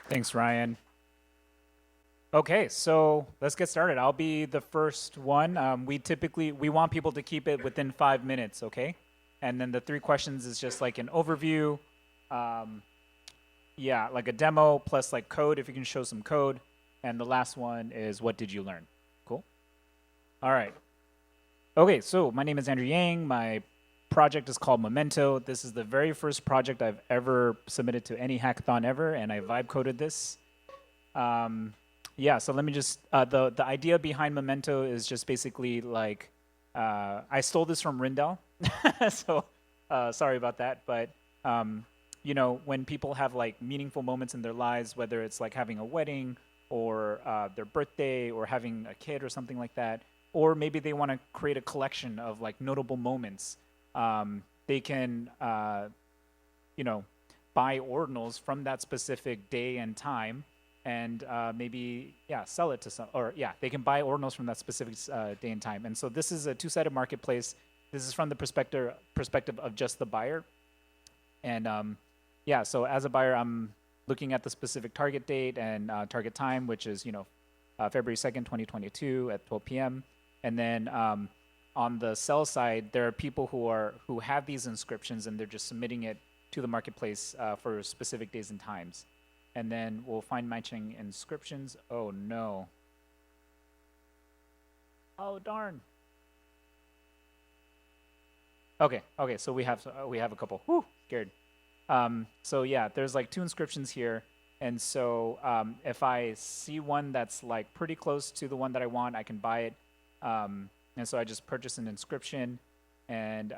Thanks, Ryan. Okay, so let's get started. I'll be the first one. We want people to keep it within 5 minutes, okay? And then the three questions is just like an overview, um, yeah, like a demo plus like code if you can show some code, and the last one is what did you learn? Cool. All right. Okay, so my name is Andrew Yang. My project is called Memento. This is the very first project I've ever submitted to any hackathon ever, and I vibe coded this. Um, yeah, so let me just the idea behind Memento is just basically like I stole this from Rindell, so sorry about that. But um, when people have like meaningful moments in their lives, whether it's like having a wedding or their birthday or having a kid or something like that, or maybe they want to create a collection of like notable moments, they can you know buy ordinals from that specific day and time and maybe sell it to some, or they can buy ordinals from that specific day and time. And so this is a two-sided marketplace. This is from the perspective of just the buyer. And so as a buyer, I'm looking at the specific target date and target time, which is February 2nd, 2022 at 12 p.m. And then on the sell side, there are people who have these inscriptions and they're just submitting it to the marketplace for specific days and times. And then we'll find matching inscriptions. Oh no. Oh darn. Okay. So we have a couple. Whew, scared. So yeah, there's like two inscriptions here, and so if I see one that's like pretty close to the one that I want, I can buy it. And so I just purchase an inscription, and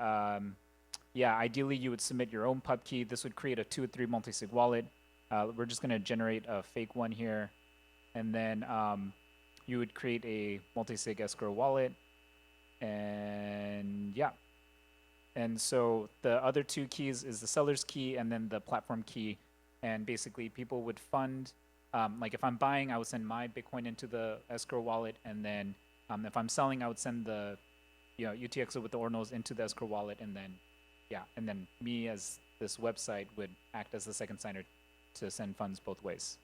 ideally you would submit your own pub key. This would create a 2 or 3 multi-sig wallet. We're just gonna generate a fake one here, and then you would create a multi-sig escrow wallet, and yeah. And so the other two keys is the seller's key and then the platform key. And basically people would fund, like if I'm buying, I would send my Bitcoin into the escrow wallet. And then if I'm selling, I would send the UTXO with the ordinals into the escrow wallet. And then me as this website would act as the second signer to send funds both ways.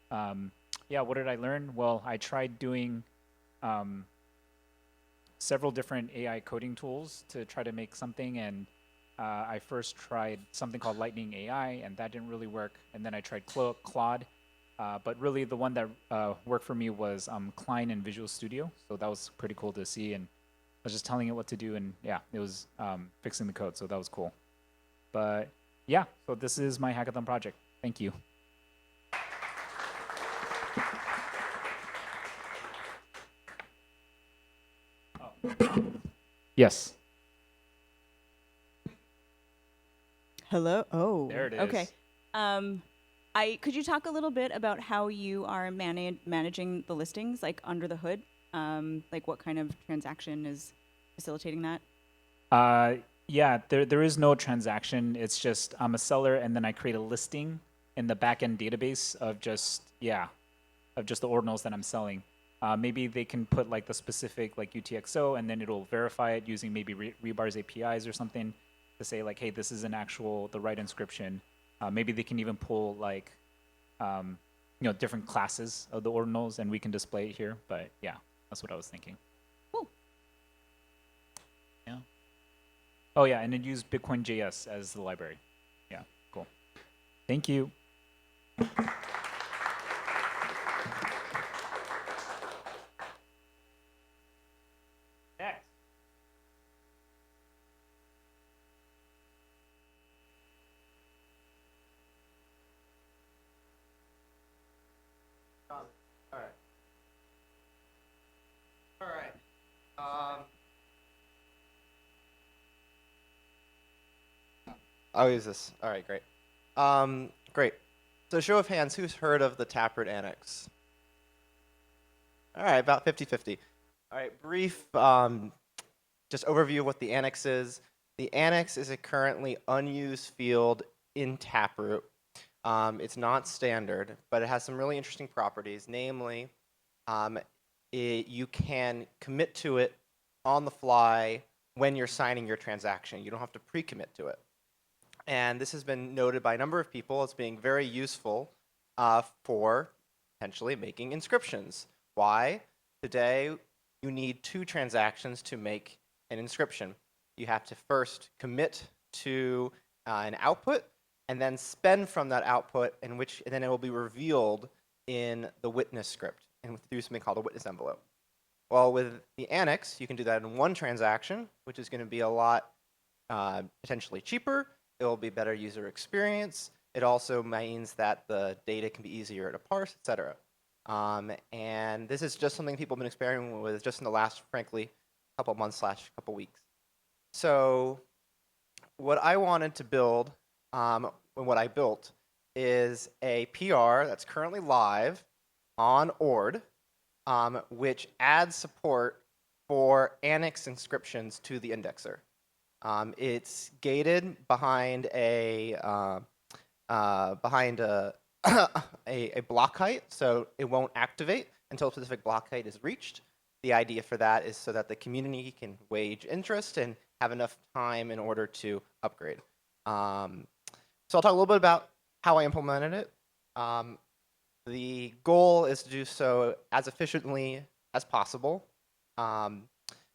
What did I learn? Well, I tried doing several different AI coding tools to try to make something, and I first tried something called Lightning AI, and that didn't really work. And then I tried Claude, but really the one that worked for me was Klein and Visual Studio. So that was pretty cool to see, and I was just telling it what to do, and it was fixing the code, so that was cool. But so this is my hackathon project. Thank you. Yes. Hello. Oh, There it is. okay. Could you talk a little bit about how you are managing the listings, like under the hood? Like what kind of transaction is facilitating that? There is no transaction. It's just I'm a seller, and then I create a listing in the backend database of just the ordinals that I'm selling. Maybe they can put like the specific like UTXO, and then it'll verify it using maybe Rebar's APIs or something to say like, hey, this is the right inscription. Maybe they can even pull like different classes of the ordinals, and we can display it here. But yeah, that's what I was thinking. Cool. Yeah. Oh yeah, and then use Bitcoin.js as the library. Yeah, cool. Thank you. Next. All right. All right. I'll use this. All right, great. Great. So show of hands, who's heard of the Taproot Annex? All right, about 50-50. All right, brief just overview of what the Annex is. The Annex is a currently unused field in Taproot. It's not standard, but it has some really interesting properties. Namely, you can commit to it on the fly when you're signing your transaction. You don't have to pre-commit to it. And this has been noted by a number of people as being very useful for potentially making inscriptions. Why? Today, you need 2 transactions to make an inscription. You have to first commit to an output, and then spend from that output, and then it will be revealed in the witness script and through something called a witness envelope. Well, with the Annex, you can do that in 1 transaction, which is going to be a lot potentially cheaper. It will be better user experience. It also means that the data can be easier to parse, etc. And this is just something people have been experimenting with just in the last, frankly, couple months / couple weeks. So what I wanted to build, what I built, is a PR that's currently live on Ord, which adds support for Annex inscriptions to the indexer. It's gated behind a a block height, so it won't activate until a specific block height is reached. The idea for that is so that the community can wage interest and have enough time in order to upgrade. So I'll talk a little bit about how I implemented it. The goal is to do so as efficiently as possible.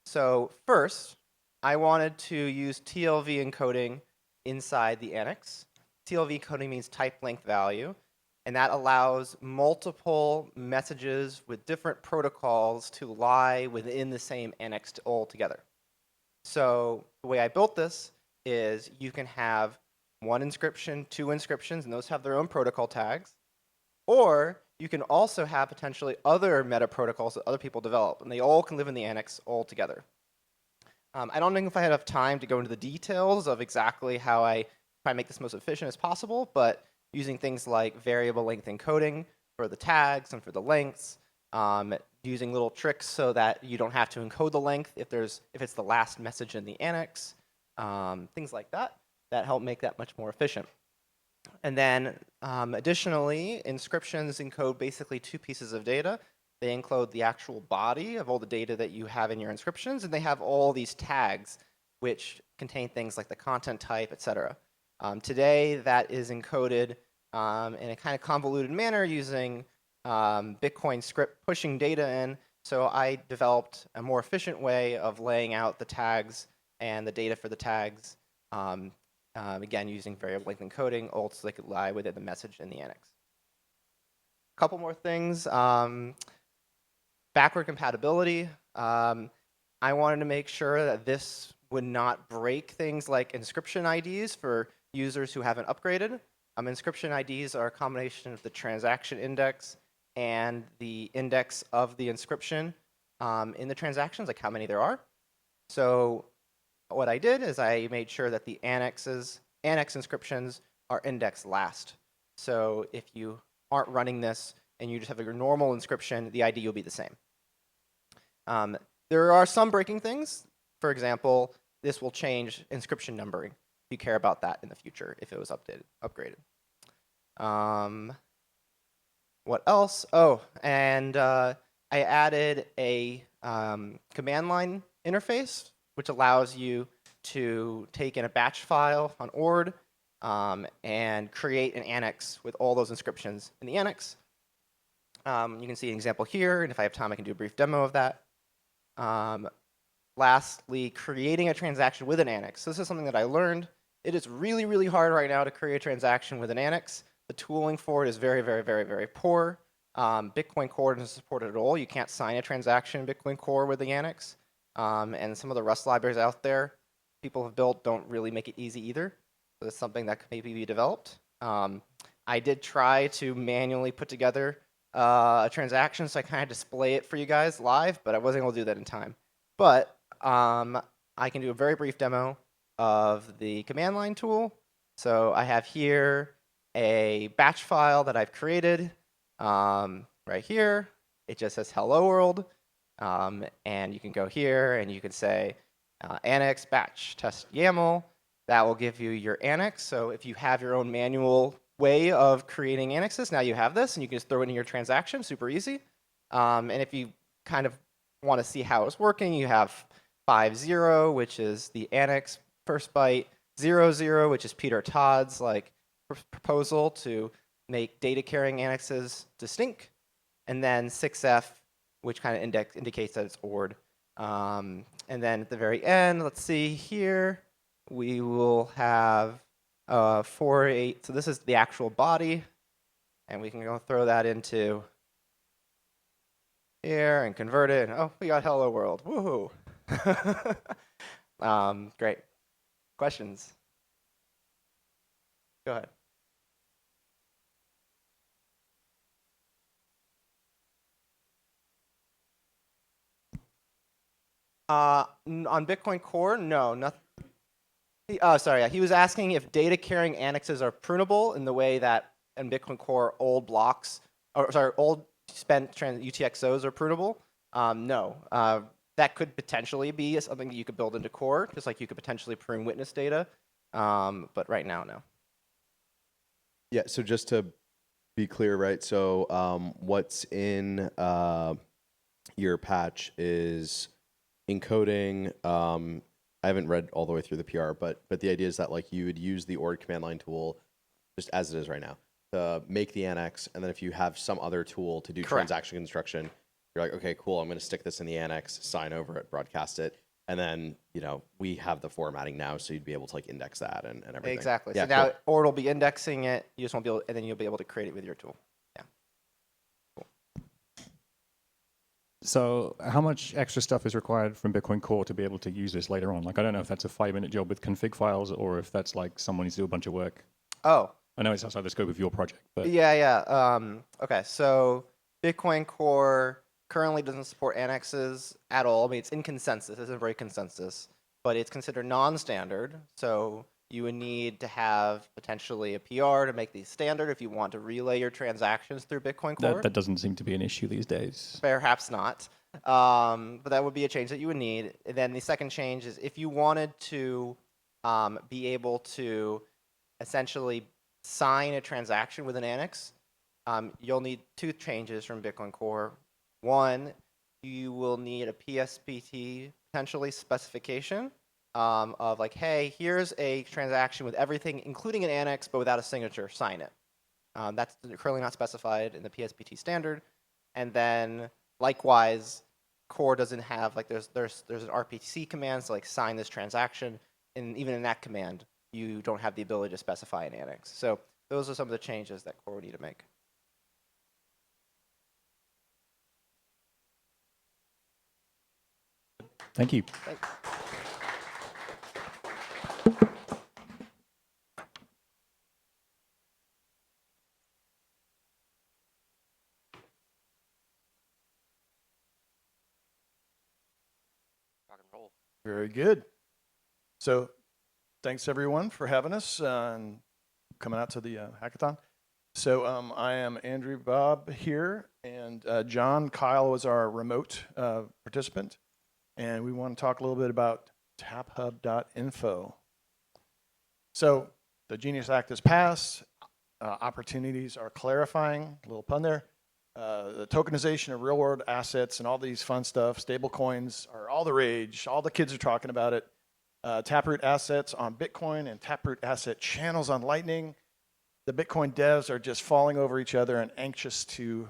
So first, I wanted to use TLV encoding inside the Annex. TLV encoding means type length value, and that allows multiple messages with different protocols to lie within the same Annex all together. So the way I built this is you can have 1 inscription, 2 inscriptions, and those have their own protocol tags. Or you can also have potentially other meta protocols that other people develop, and they all can live in the Annex all together. I don't know if I had enough time to go into the details of exactly how I try to make this most efficient as possible, but using things like variable length encoding for the tags and for the lengths, using little tricks so that you don't have to encode the length if it's the last message in the Annex, things like that help make that much more efficient. And then additionally, inscriptions encode basically 2 pieces of data. They encode the actual body of all the data that you have in your inscriptions, and they have all these tags which contain things like the content type, etc. Today, that is encoded in a kind of convoluted manner using Bitcoin script pushing data in. So I developed a more efficient way of laying out the tags and the data for the tags, again, using variable length encoding, all so they could lie within the message in the Annex. A couple more things. Backward compatibility. I wanted to make sure that this would not break things like inscription IDs for users who haven't upgraded. Inscription IDs are a combination of the transaction index and the index of the inscription in the transactions, like how many there are. So what I did is I made sure that the Annex inscriptions are indexed last. So if you aren't running this and you just have your normal inscription, the ID will be the same. There are some breaking things. For example, this will change inscription numbering. If you care about that in the future, if it was upgraded. What else? Oh, and I added a command line interface, which allows you to take in a batch file on Ord and create an Annex with all those inscriptions in the Annex. You can see an example here, and if I have time, I can do a brief demo of that. Lastly, creating a transaction with an Annex. So this is something that I learned. It is really, really hard right now to create a transaction with an Annex. The tooling for it is very, very, very, very poor. Bitcoin Core doesn't support it at all. You can't sign a transaction in Bitcoin Core with the Annex. And some of the Rust libraries out there people have built don't really make it easy either. So it's something that could maybe be developed. I did try to manually put together a transaction, so I kind of display it for you guys live, but I wasn't able to do that in time. But I can do a very brief demo of the command line tool. So I have here a batch file that I've created right here. It just says hello world. And you can go here and you can say Annex batch test YAML. That will give you your Annex. So if you have your own manual way of creating Annexes, now you have this and you can just throw it in your transaction, super easy. And if you kind of want to see how it's working, you have 5.0, which is the Annex first byte, 0.0, which is Peter Todd's like proposal to make data carrying annexes distinct, and then 6F, which kind of indicates that it's ORed. And then at the very end, let's see here, we will have 4.8. So this is the actual body, and we can go throw that into here and convert it. And, oh, we got hello world. Woohoo! Great. Questions? Go ahead. On Bitcoin Core, no, nothing. Sorry, he was asking if data carrying annexes are prunable in the way that in Bitcoin Core old blocks, or sorry, old spent UTXOs are prunable. No, that could potentially be something that you could build into Core, just like you could potentially prune witness data. But right now, no. Yeah, so just to be clear, right? So what's in your patch is encoding. I haven't read all the way through the PR, but the idea is that like you would use the ORD command line tool just as it is right now to make the annex, and then if you have some other tool to do Correct. transaction construction, you're like, okay, cool, I'm going to stick this in the annex, sign over it, broadcast it, and then we have the formatting now, so you'd be able to like index that and everything. Exactly. Yeah, so now cool. ORD will be indexing it. You just won't be able, and then you'll be able to create it with your tool. So how much extra stuff is required from Bitcoin Core to be able to use this later on? Like, I don't know if that's a 5-minute job with config files or if that's like someone needs to do a bunch of work. Oh. I know it's outside the scope of your project, but Yeah. Okay, so Bitcoin Core currently doesn't support annexes at all. I mean, it's in consensus. It's a very consensus, but it's considered non-standard. So you would need to have potentially a PR to make these standard if you want to relay your transactions through Bitcoin Core. that doesn't seem to be an issue these days. Perhaps not. But that would be a change that you would need. And then the second change is if you wanted to be able to essentially sign a transaction with an annex, you'll need two changes from Bitcoin Core. One, you will need a PSPT potentially specification of like, hey, here's a transaction with everything, including an annex, but without a signature, sign it. That's currently not specified in the PSPT standard. And then likewise, Core doesn't have, like, there's an RPC command to like sign this transaction, and even in that command, you don't have the ability to specify an annex. So those are some of the changes that Core would need to make. Thank you. Thanks. Rock and roll. Very good. So thanks everyone for having us and coming out to the hackathon. So I am Andrew Bob here, and John Kyle was our remote participant, and we want to talk a little bit about taphub.info. So the Genius Act has passed, opportunities are clarifying, a little pun there. The tokenization of real world assets and all these fun stuff, stable coins are all the rage, all the kids are talking about it. Taproot assets on Bitcoin and Taproot asset channels on Lightning. The Bitcoin devs are just falling over each other and anxious to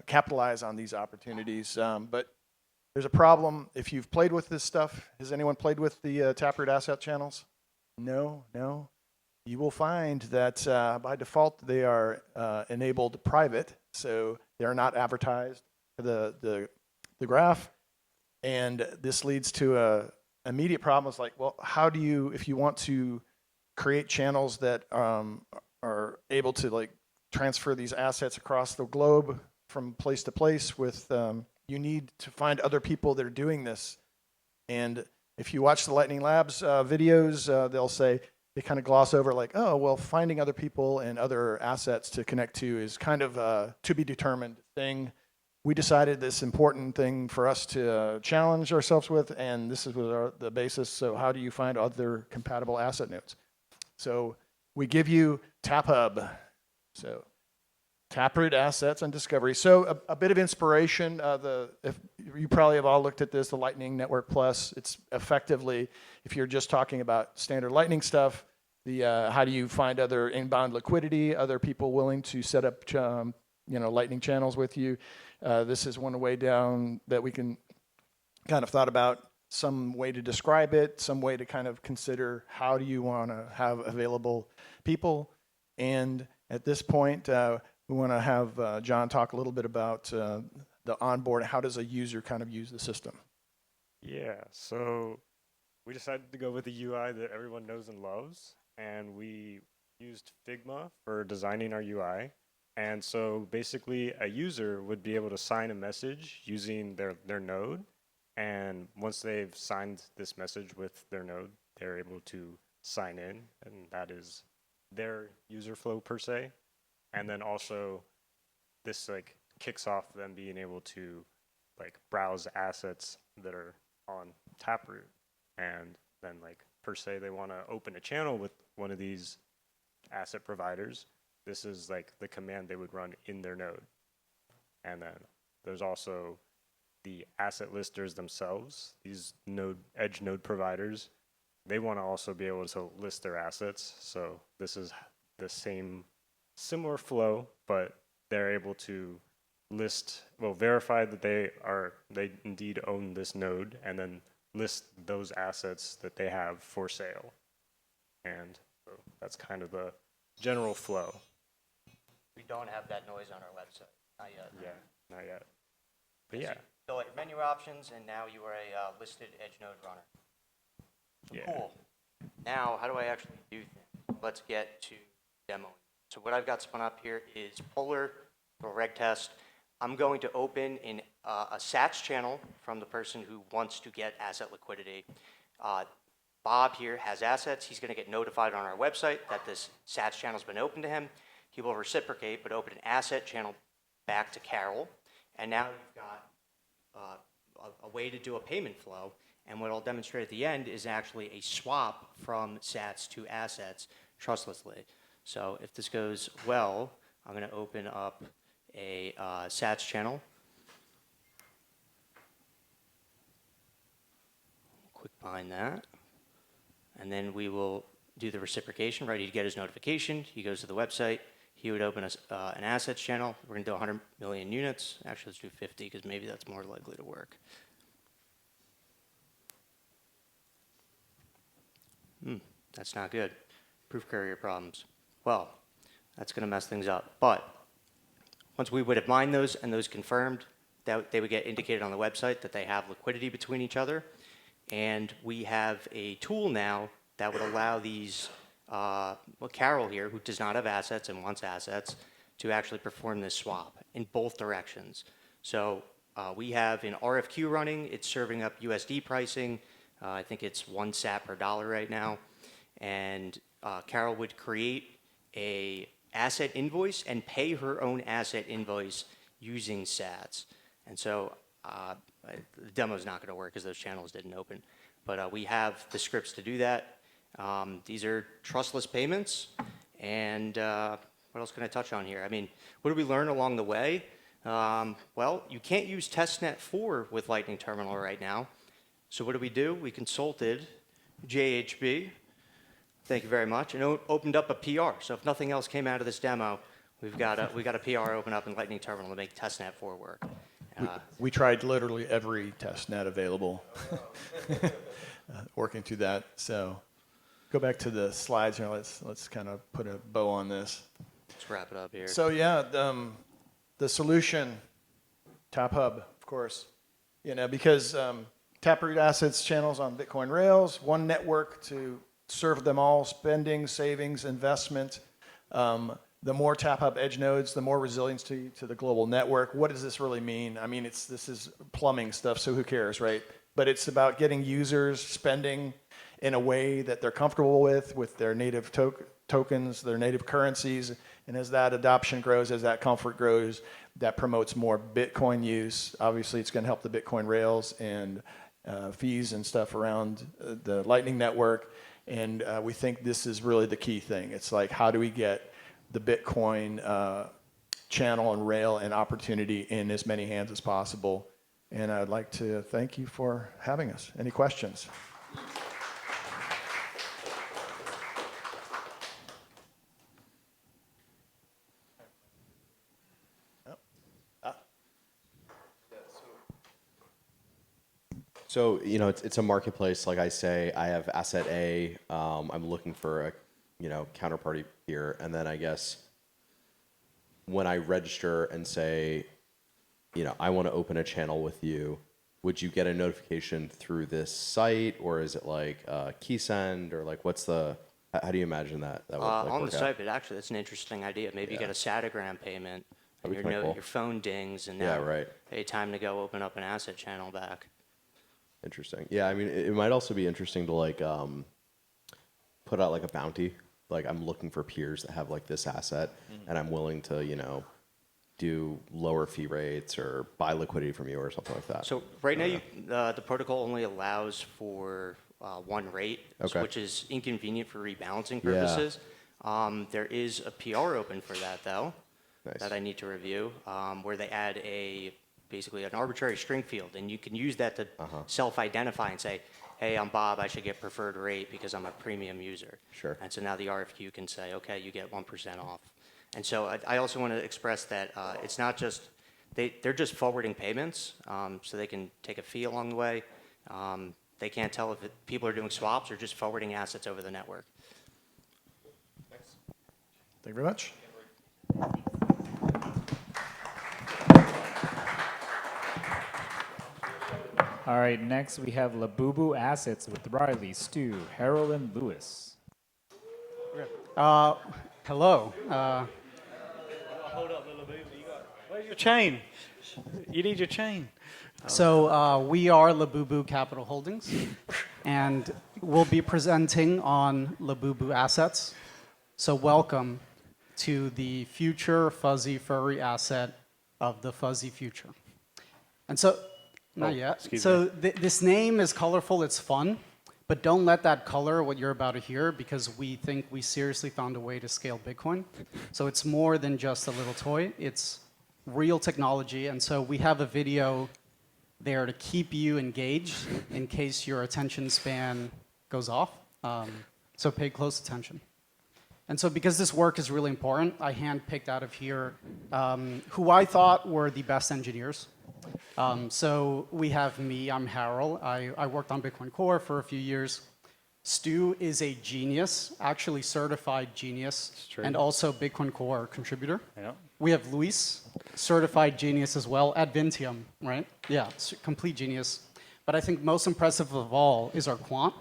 capitalize on these opportunities. But there's a problem. If you've played with this stuff, has anyone played with the Taproot asset channels? No. You will find that by default they are enabled private, so they're not advertised to the graph. And this leads to immediate problems like, well, how do you, if you want to create channels that are able to like transfer these assets across the globe from place to place with, you need to find other people that are doing this. And if you watch the Lightning Labs videos, they'll say, they kind of gloss over like, oh, well, finding other people and other assets to connect to is kind of a to be determined thing. We decided this important thing for us to challenge ourselves with, and this is the basis. So how do you find other compatible asset nodes? So we give you TapHub. So Taproot assets and discovery. So a bit of inspiration. If you probably have all looked at this, the Lightning Network Plus. It's effectively, if you're just talking about standard Lightning stuff, how do you find other inbound liquidity, other people willing to set up Lightning channels with you. This is one way down that we can kind of thought about some way to describe it, some way to kind of consider how do you want to have available people. And at this point, we want to have John talk a little bit about the onboard. How does a user kind of use the system? Yeah, so we decided to go with a UI that everyone knows and loves, and we used Figma for designing our UI. And so basically a user would be able to sign a message using their node. And once they've signed this message with their node, they're able to sign in, and that is their user flow per se. And then also this like kicks off them being able to like browse assets that are on Taproot. And then like per se they want to open a channel with one of these asset providers. This is like the command they would run in their node. And then there's also the asset listers themselves, these edge node providers. They want to also be able to list their assets. So this is the similar flow, but they're able to verify that they indeed own this node, and then list those assets that they have for sale. And so that's kind of the general flow. We don't have that noise on our website, not yet. Yeah, not yet. But yeah. So like menu options, and now you are a listed edge node runner. Yeah. Cool. Now, how do I actually do things? Let's get to demoing. So what I've got spun up here is Polar, little reg test. I'm going to open in a SATS channel from the person who wants to get asset liquidity. Bob here has assets. He's going to get notified on our website that this SATS channel has been open to him. He will reciprocate, but open an asset channel back to Carol. And now you've got a way to do a payment flow. And what I'll demonstrate at the end is actually a swap from SATS to assets trustlessly. So if this goes well, I'm going to open up a SATS channel. Quick bind that. And then we will do the reciprocation, right? He'd get his notification. He goes to the website. He would open an assets channel. We're going to do 100 million units. Actually, let's do 50 because maybe that's more likely to work. That's not good. Proof courier problems. Well, that's going to mess things up. But once we would have mined those and those confirmed, that they would get indicated on the website that they have liquidity between each other. And we have a tool now that would allow these, Carol here, who does not have assets and wants assets, to actually perform this swap in both directions. So we have an RFQ running. It's serving up USD pricing. I think it's 1 sat per dollar right now. And Carol would create a asset invoice and pay her own asset invoice using sats. And so the demo is not going to work because those channels didn't open. But we have the scripts to do that. These are trustless payments. And what else can I touch on here? I mean, what did we learn along the way? Well, you can't use testnet 4 with Lightning Terminal right now. So what do? We consulted JHB. Thank you very much. And opened up a PR. So if nothing else came out of this demo, we got a PR open up in Lightning Terminal to make testnet 4 work. We tried literally every testnet available, working through that. So go back to the slides here. Let's kind of put a bow on this. Let's wrap it up here. So yeah, the solution, TapHub, of course, because Taproot assets channels on Bitcoin rails, one network to serve them all, spending, savings, investment. The more TapHub edge nodes, the more resiliency to the global network. What does this really mean? I mean, this is plumbing stuff, so who cares, right? But it's about getting users spending in a way that they're comfortable with their native tokens, their native currencies. And as that adoption grows, as that comfort grows, that promotes more Bitcoin use. Obviously, it's going to help the Bitcoin rails and fees and stuff around the Lightning Network. And we think this is really the key thing. It's like, how do we get the Bitcoin channel and rail and opportunity in as many hands as possible? And I'd like to thank you for having us. Any questions? So, you know, it's a marketplace. Like I say, I have asset A. I'm looking for a, you know, counterparty here. And then I guess when I register and say, you know, I want to open a channel with you, would you get a notification through this site, or is it like key send, or like what's the, how do you imagine that? That would like On work the out? site, but actually, that's an interesting idea. Maybe you Yeah. get a Satagram payment, and That'd be kinda cool. your phone dings, and Yeah, now, right. hey, time to go open up an asset channel back. Interesting. Yeah, I mean, it might also be interesting to like put out like a bounty. Like I'm looking for peers that have like this asset, and I'm willing to, you know, do lower fee rates or buy liquidity from you or something like that. So right now, the protocol only allows for one rate, Okay. which is inconvenient for rebalancing Yeah. purposes. There is a PR open for that, though, Nice. that I need to review, where they add basically an arbitrary string field, and you can use that to self-identify and say, hey, I'm Bob, I should get preferred rate because I'm a premium user. Sure. And so now the RFQ can say, okay, you get 1% off. And so I also want to express that it's not just, they're just forwarding payments, so they can take a fee along the way. They can't tell if people are doing swaps or just forwarding assets over the network. Thank you very much. All right, next we have Labubu Assets with Riley, Stu, Harold, and Lewis. Hello. Hold up, little baby. Where's your chain? You need your chain. So we are Labubu Capital Holdings, and we'll be presenting on Labubu Assets. So welcome to the future fuzzy furry asset of the fuzzy future. And so, not yet. excuse So this name is colorful, it's fun, but don't let that color what you're about to hear, because we think we seriously found a way to scale Bitcoin. So it's more than just a little toy, it's real technology. And so we have a video there to keep you engaged in case your attention span goes off. So pay close attention. And so because this work is really important, I handpicked out of here who I thought were the best engineers. So we have me, I'm Harold. I worked on Bitcoin Core for a few years. Stu is a genius, actually certified genius, true. and also Bitcoin Core contributor. Yeah. We have Luis, certified genius as well at Vintium, right? Yeah, complete genius. But I think most impressive of all is our quant.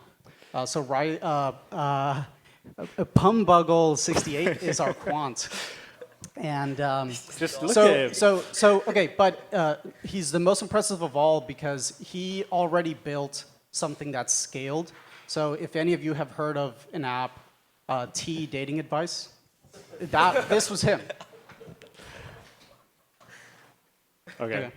Pumbuggle68 is our quant. And Just look at him. Okay, but he's the most impressive of all because he already built something that's scaled. So if any of you have heard of an app, T Dating Advice, this was him. Okay.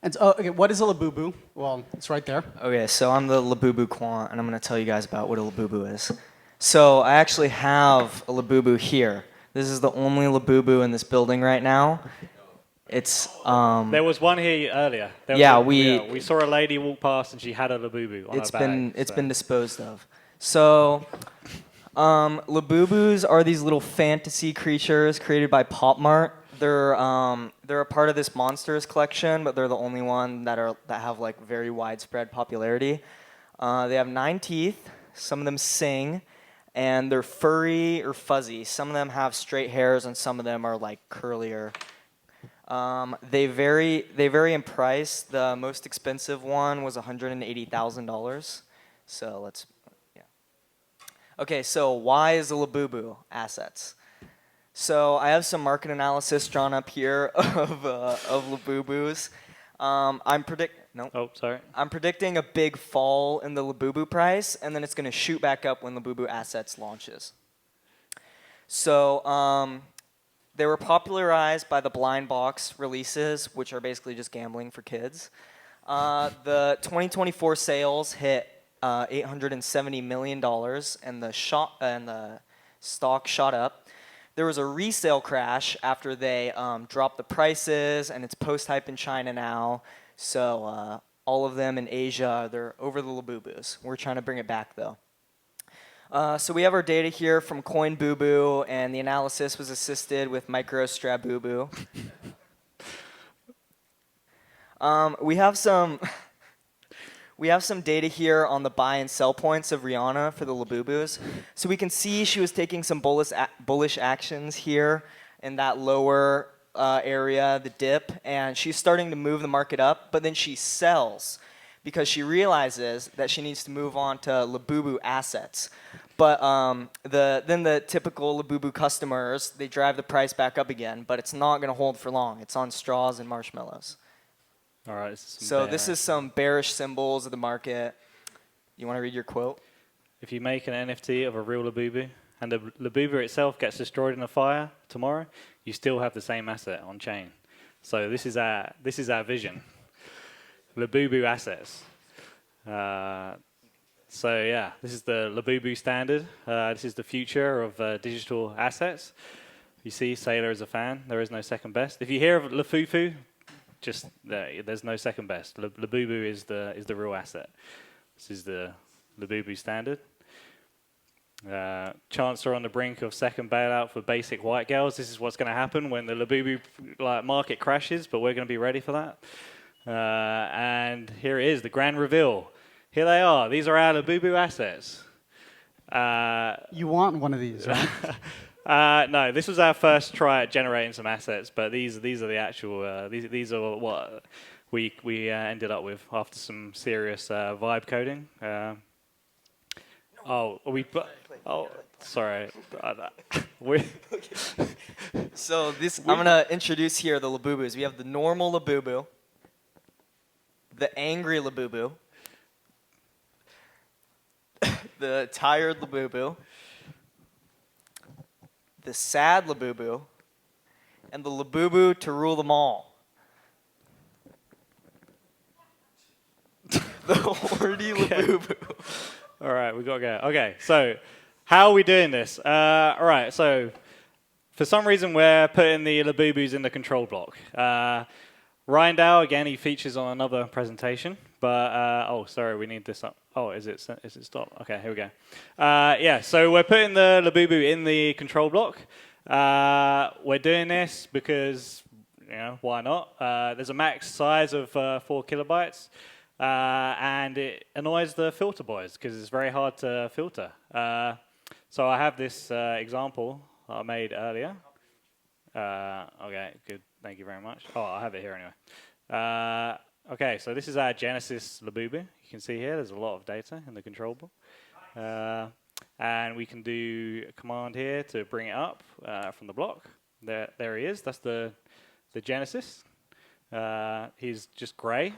And okay, what is a Labubu? Well, it's right there. Okay, so I'm the Labubu quant, and I'm going to tell you guys about what a Labubu is. So I actually have a Labubu here. This is the only Labubu in this building right now. It's There was one here earlier. We saw a lady walk past and she had a Labubu on her bag. It's been disposed of. So Labubus are these little fantasy creatures created by Pop Mart. They're a part of this Monsters collection, but they're the only one that have like very widespread popularity. They have 9 teeth. Some of them sing, and they're furry or fuzzy. Some of them have straight hairs, and some of them are like curlier. They vary in price. The most expensive one was $180,000. So Okay, so why is a Labubu assets? So I have some market analysis drawn up here of Labubus. I'm predicting a big fall in the Labubu price, and then it's going to shoot back up when Labubu Assets launches. So they were popularized by the blind box releases, which are basically just gambling for kids. The 2024 sales hit $870 million, and the stock shot up. There was a resale crash after they dropped the prices, and it's post-hype in China now. So all of them in Asia, they're over the Labubus. We're trying to bring it back, though. So we have our data here from CoinBubu, and the analysis was assisted with MicroStrabubu. We have some we have some data here on the buy and sell points of Rihanna for the Labubus. So we can see she was taking some bullish actions here in that lower area, the dip, and she's starting to move the market up, but then she sells because she realizes that she needs to move on to Labubu Assets. But then the typical Labubu customers, they drive the price back up again, but it's not going to hold for long. It's on straws and marshmallows. All right. This is some bearish symbols of the market. You want to read your quote? If you make an NFT of a real Labubu and the Labubu itself gets destroyed in a fire tomorrow, you still have the same asset on chain. So this is our vision. Labubu Assets. So yeah, this is the Labubu standard. This is the future of digital assets. You see, Sailor is a fan. There is no second best. If you hear of Lafufu, just there's no second best. Labubu is the real asset. This is the Labubu standard. Chances are on the brink of second bailout for basic white girls. This is what's going to happen when the Labubu market crashes, but we're going to be ready for that. And here it is, the grand reveal. Here they are. These are our Labubu assets. You want one of these, right? No, this was our first try at generating some assets, but these are the actual. These are what we ended up with after some serious vibe coding. Sorry. So I'm gonna introduce here the Labubus. We have the normal Labubu, the angry Labubu, the tired Labubu, the sad Labubu, and the Labubu to rule them all. The horny Labubu. All right, we got to go. Okay, so how are we doing this? All right, so for some reason we're putting the Labubus in the control block. Ryan Dow, again, he features on another presentation, but sorry, we need this up. Oh, is it stop? Okay, here we go. Yeah, so we're putting the Labubu in the control block. We're doing this because, why not? There's a max size of 4 kilobytes. And it annoys the filter boys because it's very hard to filter. So I have this example I made earlier. Okay, good. Thank you very much. Oh, I have it here anyway. Okay, so this is our Genesis Labubu. You can see here there's a lot of data in the control block. And we can do a command here to bring it up from the block. There he is. That's the Genesis. He's just gray.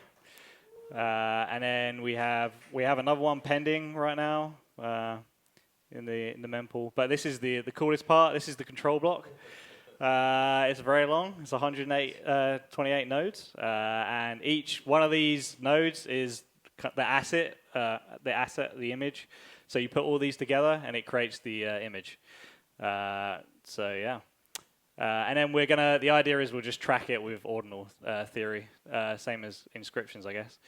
And then we have another one pending right now in the mempool. But this is the coolest part. This is the control block. It's very long. It's 128 nodes, and each one of these nodes is the asset, the image. So you put all these together, and it creates the image. So yeah. And then the idea is we'll just track it with ordinal theory, same as inscriptions, I guess.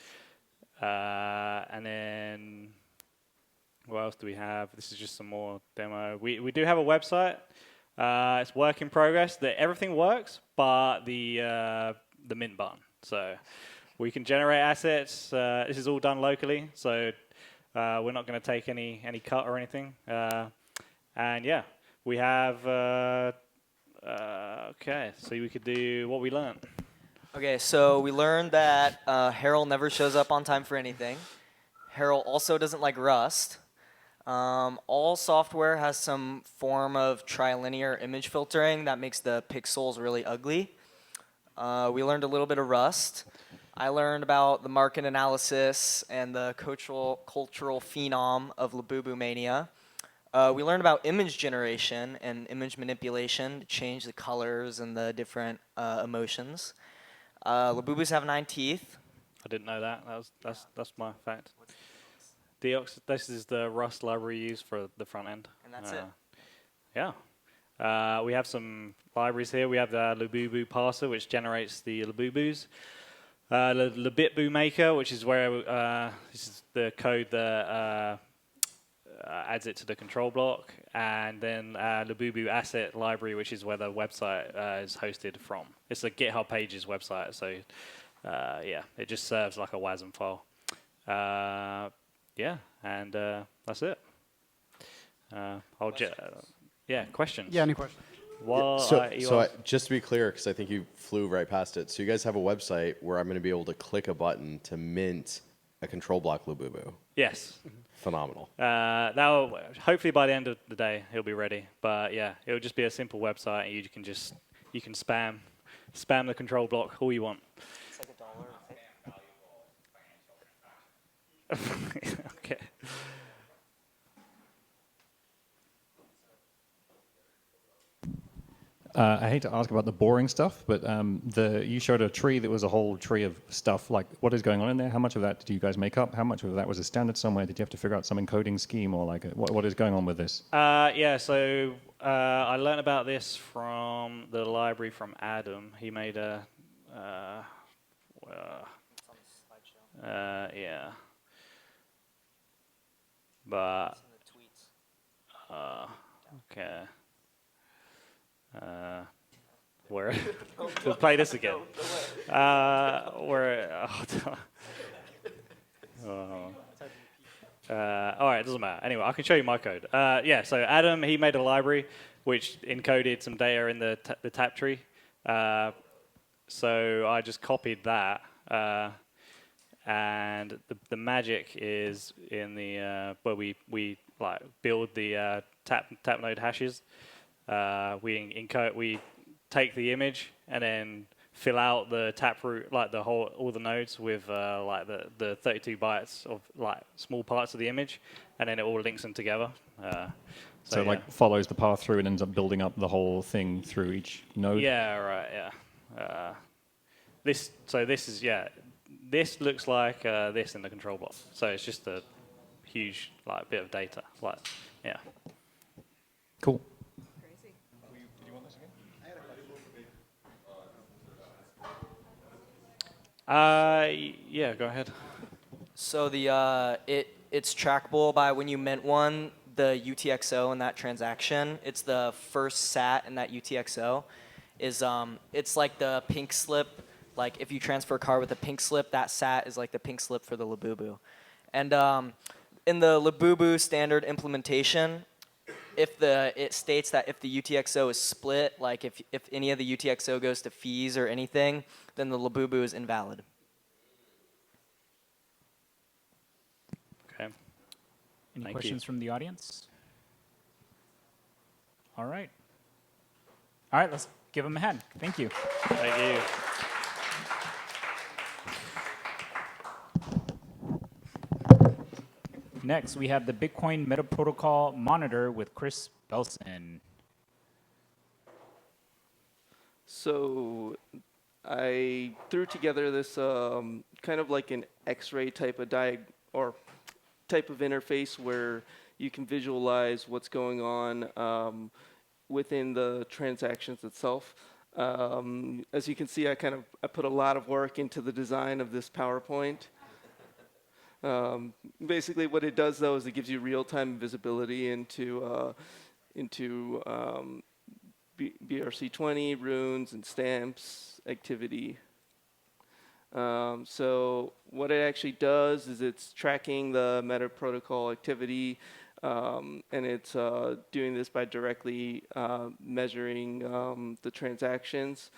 And then, what else do we have? This is just some more demo. We do have a website. It's work in progress. Everything works, but the mint button. So we can generate assets. This is all done locally, so we're not going to take any cut or anything. And yeah, we have. Okay, so we could do what we learned. Okay, so we learned that Harold never shows up on time for anything. Harold also doesn't like Rust. All software has some form of trilinear image filtering that makes the pixels really ugly. We learned a little bit of Rust. I learned about the market analysis and the cultural phenom of Labubu Mania. We learned about image generation and image manipulation to change the colors and the different emotions. Labubus have 9 teeth. I didn't know that. That's my fact. This is the Rust library used for the front end. And that's it. Yeah. We have some libraries here. We have the Labubu parser, which generates the Labubus. Labubu maker, which is where this is the code that adds it to the control block, and then Labubu asset library, which is where the website is hosted from. It's a GitHub Pages website, so yeah, it just serves like a WASM file. Yeah, and that's it. Yeah, questions? Yeah, any questions? Well, Just to be clear, because I think you flew right past it. So you guys have a website where I'm going to be able to click a button to mint a control block Labubu. yes. Phenomenal. That'll hopefully by the end of the day he'll be ready. But yeah, it'll just be a simple website, and you can spam the control block all you want. It's like $1. Okay. I hate to ask about the boring stuff, but you showed a tree that was a whole tree of stuff. Like, what is going on in there? How much of that did you guys make up? How much of that was a standard somewhere? Did you have to figure out some encoding scheme, or like what is going on with this? Yeah, so I learned about this from the library from Adam. He made a yeah, but okay. Where? We'll play this again. Where? All right, it doesn't matter. Anyway, I can show you my code. Yeah, so Adam, he made a library which encoded some data in the tap tree. So I just copied that, and the magic is in the where we like build the tap node hashes. We take the image and then fill out the taproot, like all the nodes with like the 32 bytes of like small parts of the image, and then it all links them together. So yeah. like follows the path through and ends up building up the whole thing through each node. Yeah, right. Yeah. This looks like this in the control block. So it's just a huge like bit of data. Like, yeah. Cool. Yeah, go ahead. So it's trackable by when you mint one, the UTXO in that transaction. It's the first SAT in that UTXO. It's like the pink slip. Like if you transfer a car with a pink slip, that SAT is like the pink slip for the Labubu. And in the Labubu standard implementation, it states that if the UTXO is split, like if any of the UTXO goes to fees or anything, then the Labubu is invalid. Okay. Any questions from the audience? All right. All right, let's give him a hand. Thank you. Thank you. Next, we have the Bitcoin Metaprotocol monitor with Chris Belson. So I threw together this kind of like an X-ray type of type of interface where you can visualize what's going on within the transactions itself. As you can see, I put a lot of work into the design of this PowerPoint. Basically, what it does, though, is it gives you real-time visibility into BRC20, runes, and stamps activity. So what it actually does is it's tracking the Metaprotocol activity, and it's doing this by directly measuring the transactions.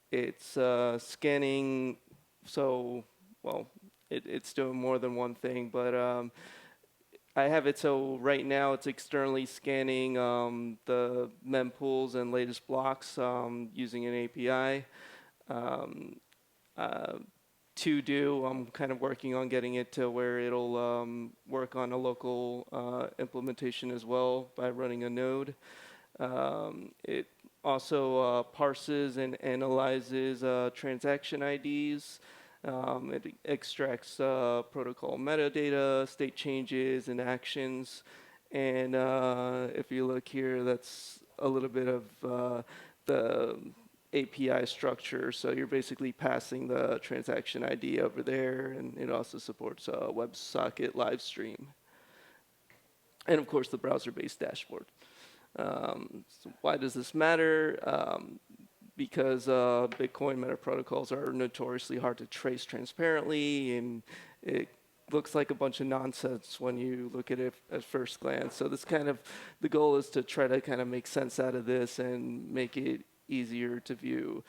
It's scanning, it's doing more than one thing, but I have it so right now it's externally scanning the mempools and latest blocks using an API. I'm kind of working on getting it to where it'll work on a local implementation as well by running a node. It also parses and analyzes transaction IDs. It extracts protocol metadata, state changes, and actions. And if you look here, that's a little bit of the API structure. So you're basically passing the transaction ID over there, and it also supports WebSocket live stream. And of course, the browser-based dashboard. So why does this matter? Because Bitcoin metaprotocols are notoriously hard to trace transparently, and looks like a bunch of nonsense when you look at it at first glance. So this kind of, the goal is to try to kind of make sense out of this and make it easier to view.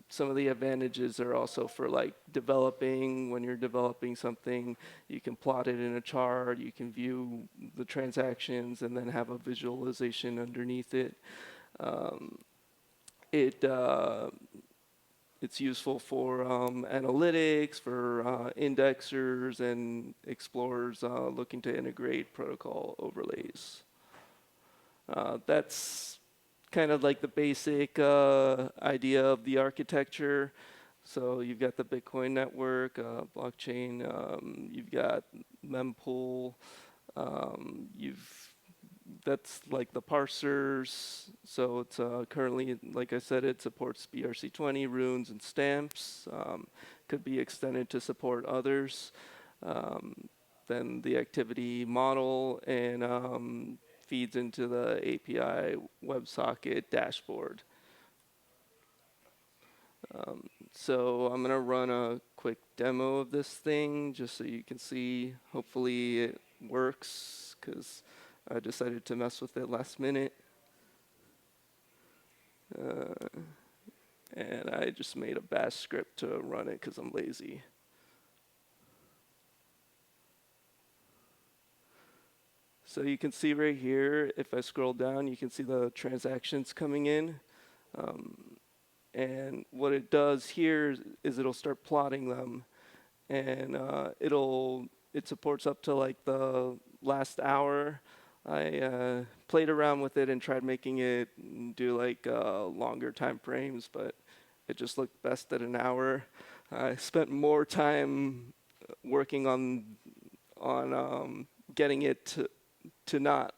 Some of the advantages are also for like developing. When you're developing something, you can plot it in a chart, you can view the transactions, and then have a visualization underneath it. It's useful for analytics, for indexers and explorers looking to integrate protocol overlays. That's kind of like the basic idea of the architecture. So you've got the Bitcoin network, blockchain, you've got mempool, that's like the parsers. So it's currently, like I said, it supports BRC20, runes, and stamps. Could be extended to support others. Then the activity model and feeds into the API WebSocket dashboard. So I'm going to run a quick demo of this thing just so you can see. Hopefully it works, because I decided to mess with it last minute. And I just made a bash script to run it because I'm lazy. So you can see right here, if I scroll down, you can see the transactions coming in. And what it does here is it'll start plotting them. And it supports up to like the last hour. I played around with it and tried making it do like longer time frames, but it just looked best at an hour. I spent more time working on getting it to not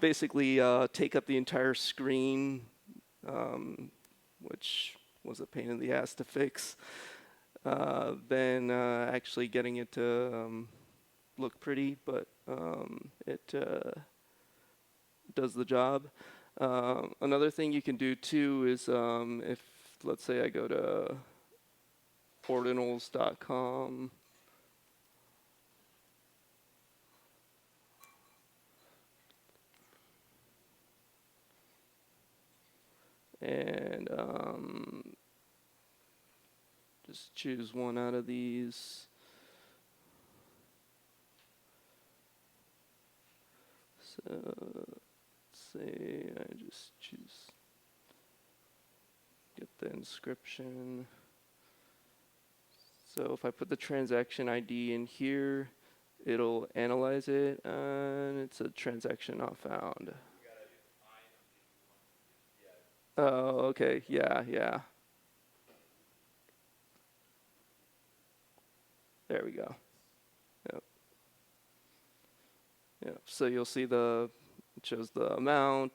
basically take up the entire screen, which was a pain in the ass to fix, than actually getting it to look pretty, but it does the job. Another thing you can do too is if, let's say I go to ordinals.com, and just choose one out of these. So let's say I just choose, get the inscription. So if I put the transaction ID in here, it'll analyze it, and it's a transaction not found. Oh, okay, yeah. There we go. Yep, so you'll see it shows the amount,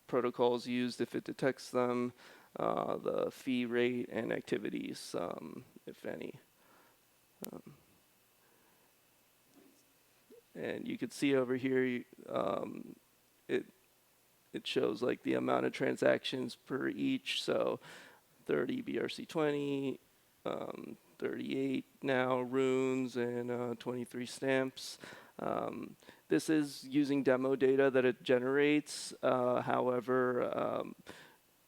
protocols used if it detects them, the fee rate, and activities, if any. And you can see over here, it shows like the amount of transactions per each. So 30 BRC20, 38 now runes, and 23 stamps. This is using demo data that it generates. However,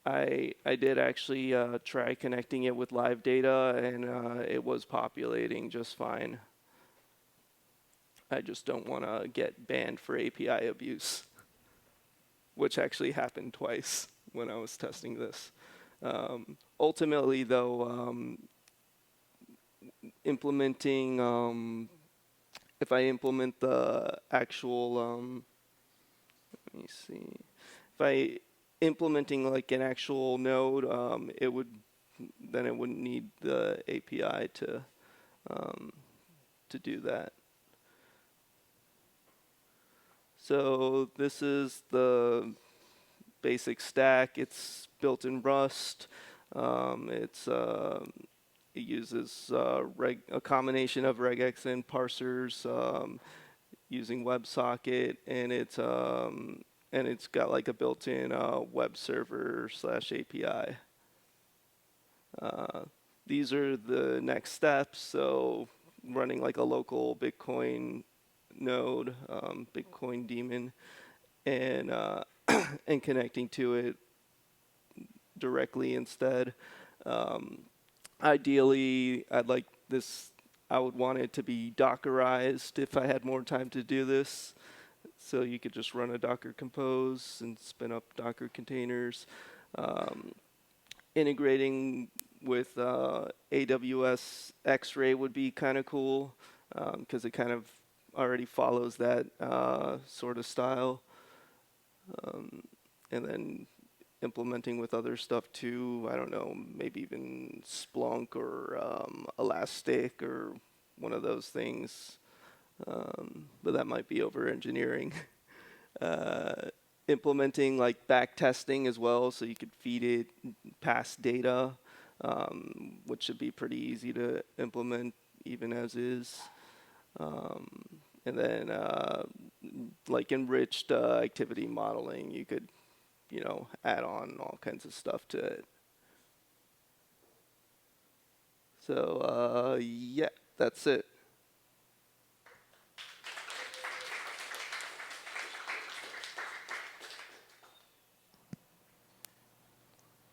I did actually try connecting it with live data, and it was populating just fine. I just don't want to get banned for API abuse, which actually happened twice when I was testing this. Ultimately, though, implementing, if I implement the actual, let me see, if I implementing like an actual node, it wouldn't need the API to do that. So this is the basic stack. It's built in Rust. It uses a combination of regex and parsers using WebSocket, and it's got like a built-in web server / API. these are the next steps. So running like a local Bitcoin node, Bitcoin daemon, and and connecting to it directly instead. Ideally, I'd like this. I would want it to be Dockerized if I had more time to do this. So you could just run a Docker compose and spin up Docker containers. Integrating with AWS X-Ray would be kind of cool because it kind of already follows that sort of style. And then implementing with other stuff too. I don't know, maybe even Splunk or Elastic or one of those things. But that might be over engineering. Implementing like back testing as well, so you could feed it past data, which should be pretty easy to implement even as is. And then like enriched activity modeling, you could, add on all kinds of stuff to it. So yeah, that's it.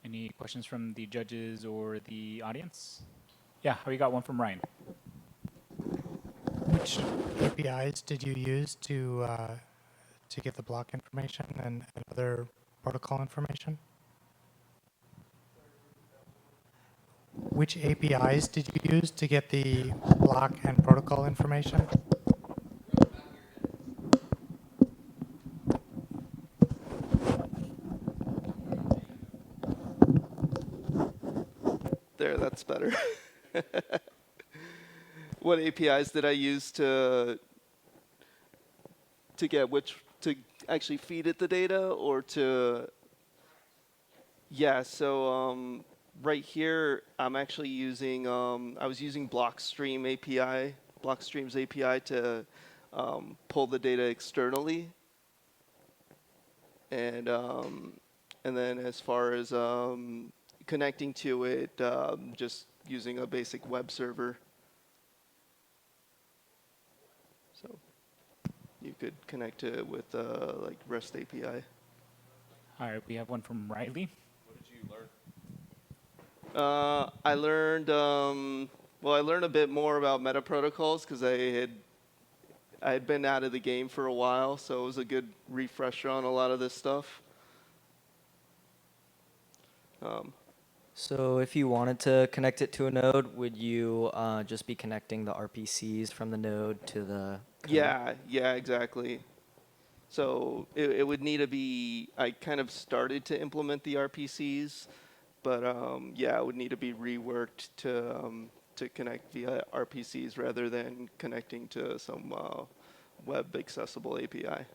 Any questions from the judges or the audience? Yeah, we got one from Ryan. Which APIs did you use to get the block information and other protocol information? Which APIs did you use to get the block and protocol information? There, that's better. What APIs did I use to get to actually feed it the data or to? Yeah, so right here I'm actually using I was using Blockstream API, Blockstream's API to pull the data externally, and then as far as connecting to it, just using a basic web server. So you could connect to it with like REST API. All right, we have one from Riley. What did you learn? I learned I learned a bit more about metaprotocols because I had been out of the game for a while, so it was a good refresher on a lot of this stuff. So if you wanted to connect it to a node, would you just be connecting the RPCs from the node to the code? Yeah, exactly. So it would need to be, I kind of started to implement the RPCs, but yeah, it would need to be reworked to connect via RPCs rather than connecting to some web accessible API.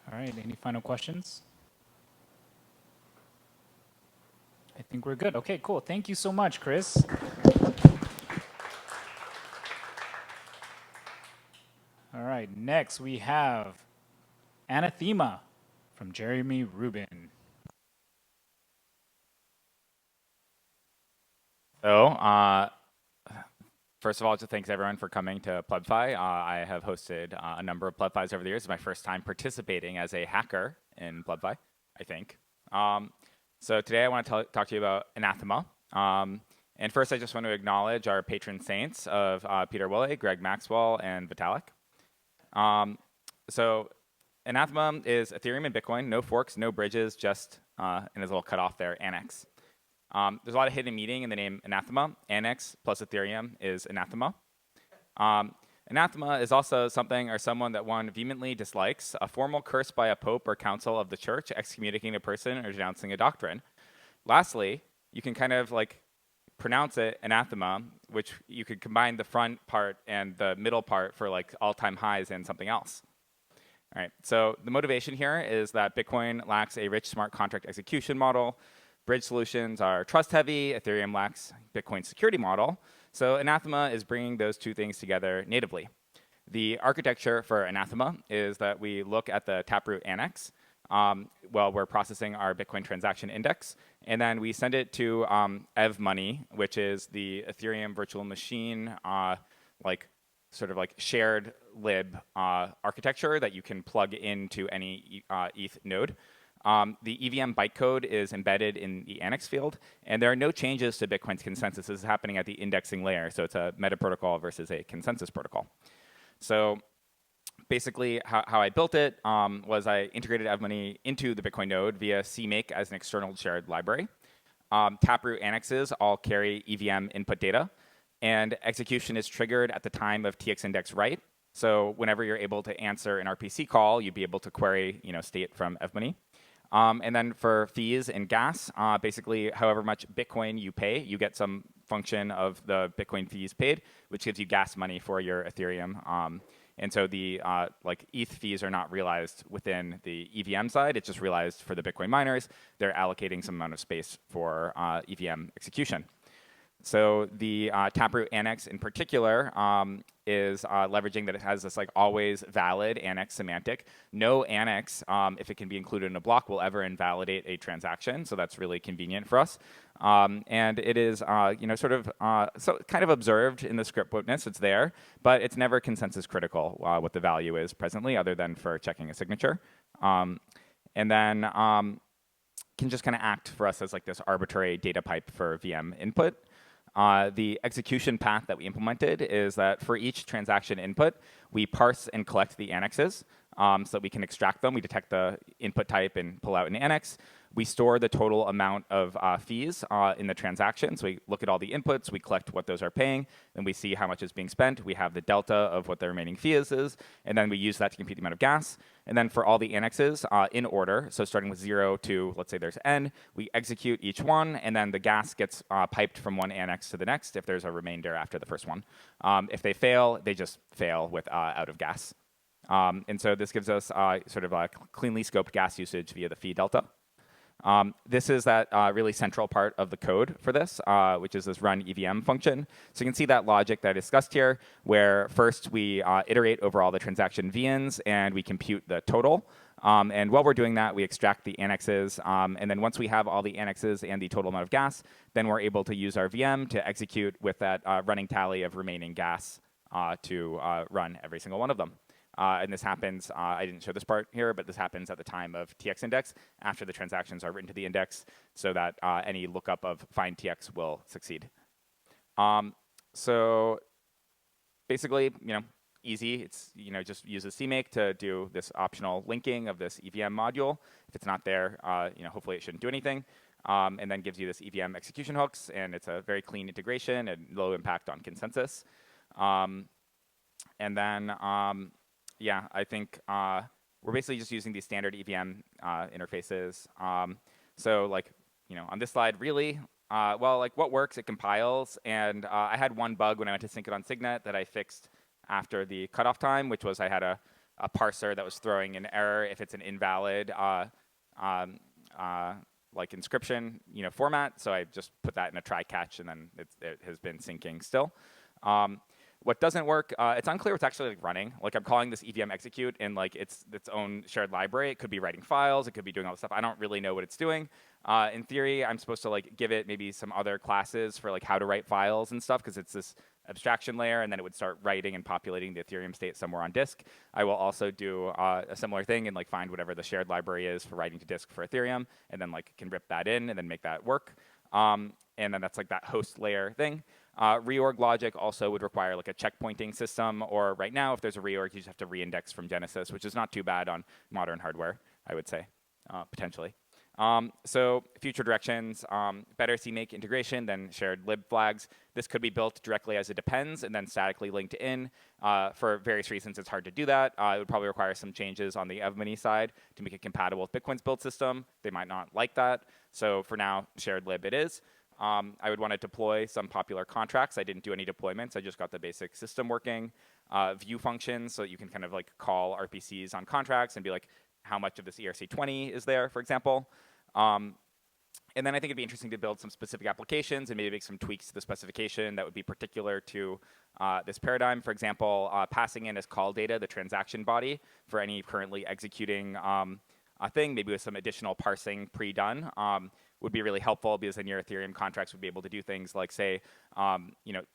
All right, any final questions? I think we're good. Okay, cool. Thank you so much, Chris. All right, next we have Anathema from Jeremy Rubin. So, first of all, just thanks everyone for coming to Plebfi. I have hosted a number of Plebfis over the years. It's my first time participating as a hacker in Plebfi, I think. So today I want to talk to you about Anathema. And first I just want to acknowledge our patron saints of Peter Wille, Greg Maxwell, and Vitalik. So Anathema is Ethereum and Bitcoin, no forks, no bridges, just, and there's a little cutoff there, Annex. There's a lot of hidden meaning in the name Anathema. Annex plus Ethereum is Anathema. Anathema is also something or someone that one vehemently dislikes, a formal curse by a pope or council of the church, excommunicating a person or denouncing a doctrine. Lastly, you can kind of like pronounce it anathema, which you could combine the front part and the middle part for like all-time highs and something else. All right, so the motivation here is that Bitcoin lacks a rich smart contract execution model. Bridge solutions are trust-heavy. Ethereum lacks Bitcoin's security model. So Anathema is bringing those two things together natively. The architecture for Anathema is that we look at the taproot annex. well, we're processing our Bitcoin transaction index, and then we send it to EV Money, which is the Ethereum virtual machine, like sort of like shared lib architecture that you can plug into any ETH node. The EVM bytecode is embedded in the Annex field, and there are no changes to Bitcoin's consensus. This is happening at the indexing layer, so it's a Metaprotocol versus a consensus protocol. So basically, how I built it was I integrated EVMoney into the Bitcoin node via CMake as an external shared library. Taproot annexes all carry EVM input data, and execution is triggered at the time of TX index write. So whenever you're able to answer an RPC call, you'd be able to query state from EVMoney. And then for fees and gas, basically however much Bitcoin you pay, you get some function of the Bitcoin fees paid, which gives you gas money for your Ethereum. And so the like ETH fees are not realized within the EVM side. It's just realized for the Bitcoin miners. They're allocating some amount of space for EVM execution. So the Taproot Annex in particular is leveraging that it has this like always valid Annex semantic. No Annex, if it can be included in a block, will ever invalidate a transaction. So that's really convenient for us. And it is sort of so kind of observed in the script witness. It's there, but it's never consensus critical what the value is presently, other than for checking a signature. And then can just kind of act for us as like this arbitrary data pipe for VM input. The execution path that we implemented is that for each transaction input, we parse and collect the annexes so that we can extract them. We detect the input type and pull out an annex. We store the total amount of fees in the transaction. So we look at all the inputs, we collect what those are paying, then we see how much is being spent. We have the delta of what the remaining fee is, and then we use that to compute the amount of gas. And then for all the annexes in order, so starting with 0 to, let's say there's n, we execute each one, and then the gas gets piped from one annex to the next if there's a remainder after the first one. If they fail, they just fail with out of gas. And so this gives us sort of a cleanly scoped gas usage via the fee delta. This is that really central part of the code for this, which is this run EVM function. So you can see that logic that I discussed here, where first we iterate over all the transaction VNs and we compute the total. And while we're doing that, we extract the annexes. And then once we have all the annexes and the total amount of gas, then we're able to use our VM to execute with that running tally of remaining gas to run every single one of them. And this happens, I didn't show this part here, but this happens at the time of TX index after the transactions are written to the index so that any lookup of find TX will succeed. So basically, easy. It's, just use a CMake to do this optional linking of this EVM module. If it's not there, hopefully it shouldn't do anything. And then gives you this EVM execution hooks, and it's a very clean integration and low impact on consensus. And then yeah, I think we're basically just using these standard EVM interfaces. So like, on this slide, really, well, like what works, it compiles. And I had one bug when I went to sync it on Signet that I fixed after the cutoff time, which was I had a parser that was throwing an error if it's an invalid like inscription format. So I just put that in a try catch, and then it has been syncing still. What doesn't work, it's unclear what's actually like running. Like I'm calling this EVM execute in like its own shared library. It could be writing files. It could be doing all this stuff. I don't really know what it's doing. In theory, I'm supposed to like give it maybe some other classes for like how to write files and stuff, because it's this abstraction layer, and then it would start writing and populating the Ethereum state somewhere on disk. I will also do a similar thing and like find whatever the shared library is for writing to disk for Ethereum, and then like can rip that in and then make that work. And then that's like that host layer thing. Reorg logic also would require like a checkpointing system, or right now, if there's a reorg, you just have to reindex from Genesis, which is not too bad on modern hardware, I would say, potentially. So future directions, better CMake integration than shared lib flags. This could be built directly as it depends and then statically linked in. For various reasons, it's hard to do that. It would probably require some changes on the EVMoney side to make it compatible with Bitcoin's build system. They might not like that. So for now, shared lib it is. I would want to deploy some popular contracts. I didn't do any deployments. I just got the basic system working. View functions, so you can kind of like call RPCs on contracts and be like, how much of this ERC20 is there, for example. And then I think it'd be interesting to build some specific applications and maybe make some tweaks to the specification that would be particular to this paradigm. For example, passing in as call data the transaction body for any currently executing thing, maybe with some additional parsing pre-done, would be really helpful, because then your Ethereum contracts would be able to do things like say,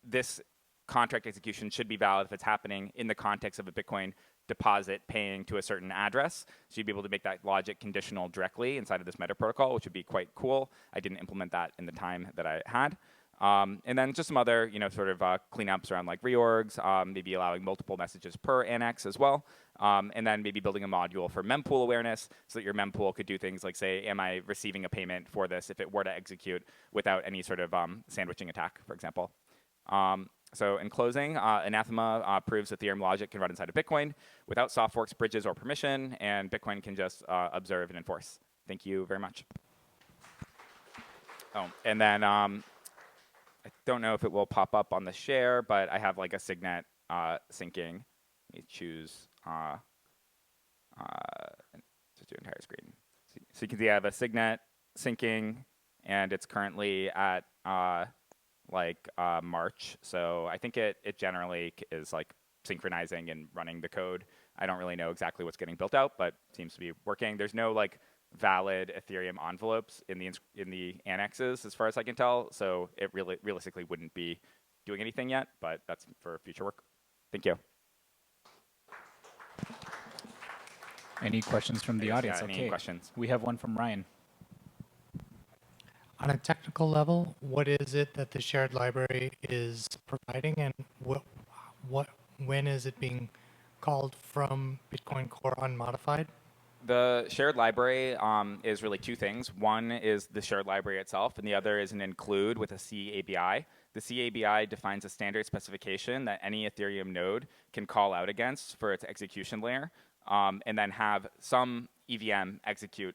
this contract execution should be valid if it's happening in the context of a Bitcoin deposit paying to a certain address. So you'd be able to make that logic conditional directly inside of this Metaprotocol, which would be quite cool. I didn't implement that in the time that I had. And then just some other, sort of cleanups around like reorgs, maybe allowing multiple messages per annex as well. And then maybe building a module for mempool awareness so that your mempool could do things like say, am I receiving a payment for this if it were to execute without any sort of sandwiching attack, for example. So in closing, Anathema proves Ethereum logic can run inside of Bitcoin without soft forks, bridges, or permission, and Bitcoin can just observe and enforce. Thank you very much. Oh, and then I don't know if it will pop up on the share, but I have like a Signet syncing. Let me choose just do entire screen. So you can see I have a Signet syncing, and it's currently at March. So I think it generally is like synchronizing and running the code. I don't really know exactly what's getting built out, but it seems to be working. There's no like valid Ethereum envelopes in the annexes as far as I can tell. So it realistically wouldn't be doing anything yet, but that's for future work. Thank you. Any questions from the audience? Any Okay. questions? We have one from Ryan. On a technical level, what is it that the shared library is providing, and when is it being called from Bitcoin Core unmodified? The shared library is really two things. One is the shared library itself, and the other is an include with a C ABI. The C ABI defines a standard specification that any Ethereum node can call out against for its execution layer, and then have some EVM execute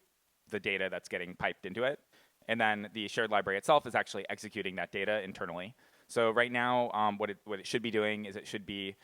the data that's getting piped into it. And then the shared library itself is actually executing that data internally. So right now, what it should be doing is it should be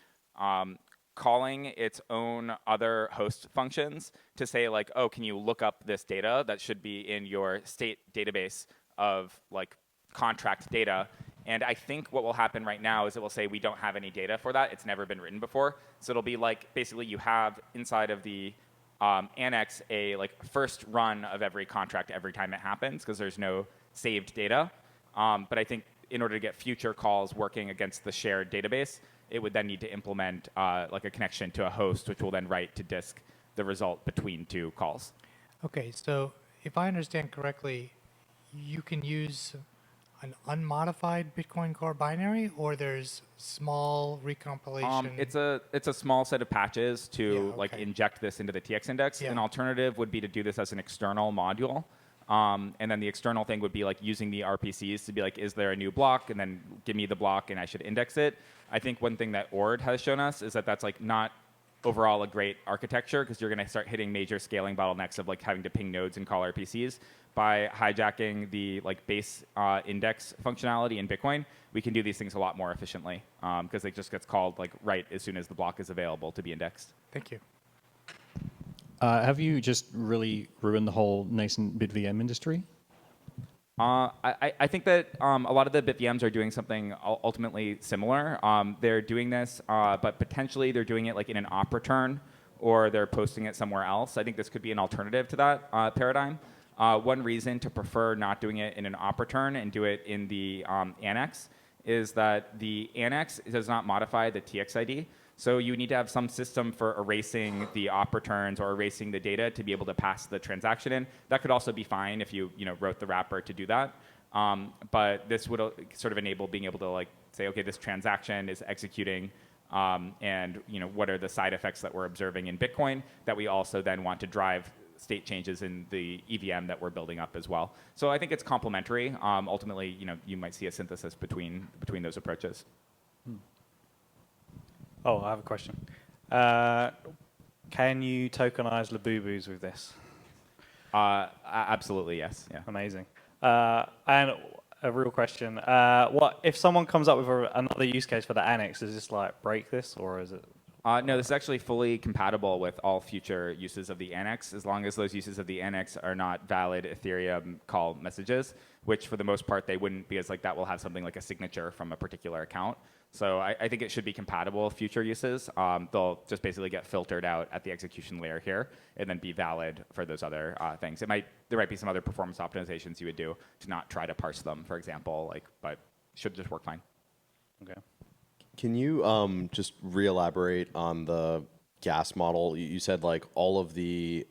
calling its own other host functions to say like, oh, can you look up this data that should be in your state database of like contract data. And I think what will happen right now is it will say we don't have any data for that. It's never been written before. So it'll be like basically you have inside of the annex a like first run of every contract every time it happens because there's no saved data. But I think in order to get future calls working against the shared database, it would then need to implement like a connection to a host, which will then write to disk the result between two calls. Okay, so if I understand correctly, you can use an unmodified Bitcoin Core binary, or there's small recompilation? It's a small set of patches to like inject this into the TX index. Yeah. An alternative would be to do this as an external module. And then the external thing would be like using the RPCs to be like, is there a new block? And then give me the block and I should index it. I think one thing that Ord has shown us is that that's like not overall a great architecture because you're going to start hitting major scaling bottlenecks of like having to ping nodes and call RPCs. By hijacking the like base index functionality in Bitcoin, we can do these things a lot more efficiently because it just gets called like right as soon as the block is available to be indexed. Thank you. Have you just really ruined the whole nascent BitVM industry? I think that a lot of the BitVMs are doing something ultimately similar. They're doing this, but potentially they're doing it like in an op return or they're posting it somewhere else. I think this could be an alternative to that paradigm. One reason to prefer not doing it in an op return and do it in the annex is that the annex does not modify the TXID. So you need to have some system for erasing the op returns or erasing the data to be able to pass the transaction in. That could also be fine if you wrote the wrapper to do that. But this would sort of enable being able to like say, okay, this transaction is executing, and what are the side effects that we're observing in Bitcoin that we also then want to drive state changes in the EVM that we're building up as well. So I think it's complementary. Ultimately, you might see a synthesis between those approaches. Oh, I have a question. Can you tokenize Labubus with this? Absolutely, yes. Yeah. Amazing. And a real question. What if someone comes up with another use case for the annex? Does this like break this, or is it No, this is actually fully compatible with all future uses of the Annex, as long as those uses of the Annex are not valid Ethereum call messages, which for the most part they wouldn't, because like that will have something like a signature from a particular account. So I think it should be compatible with future uses. They'll just basically get filtered out at the execution layer here, and then be valid for those other things. There might be some other performance optimizations you would do to not try to parse them, for example, but should just work fine. Okay. Can you just re-elaborate on the gas model? You said like all of the,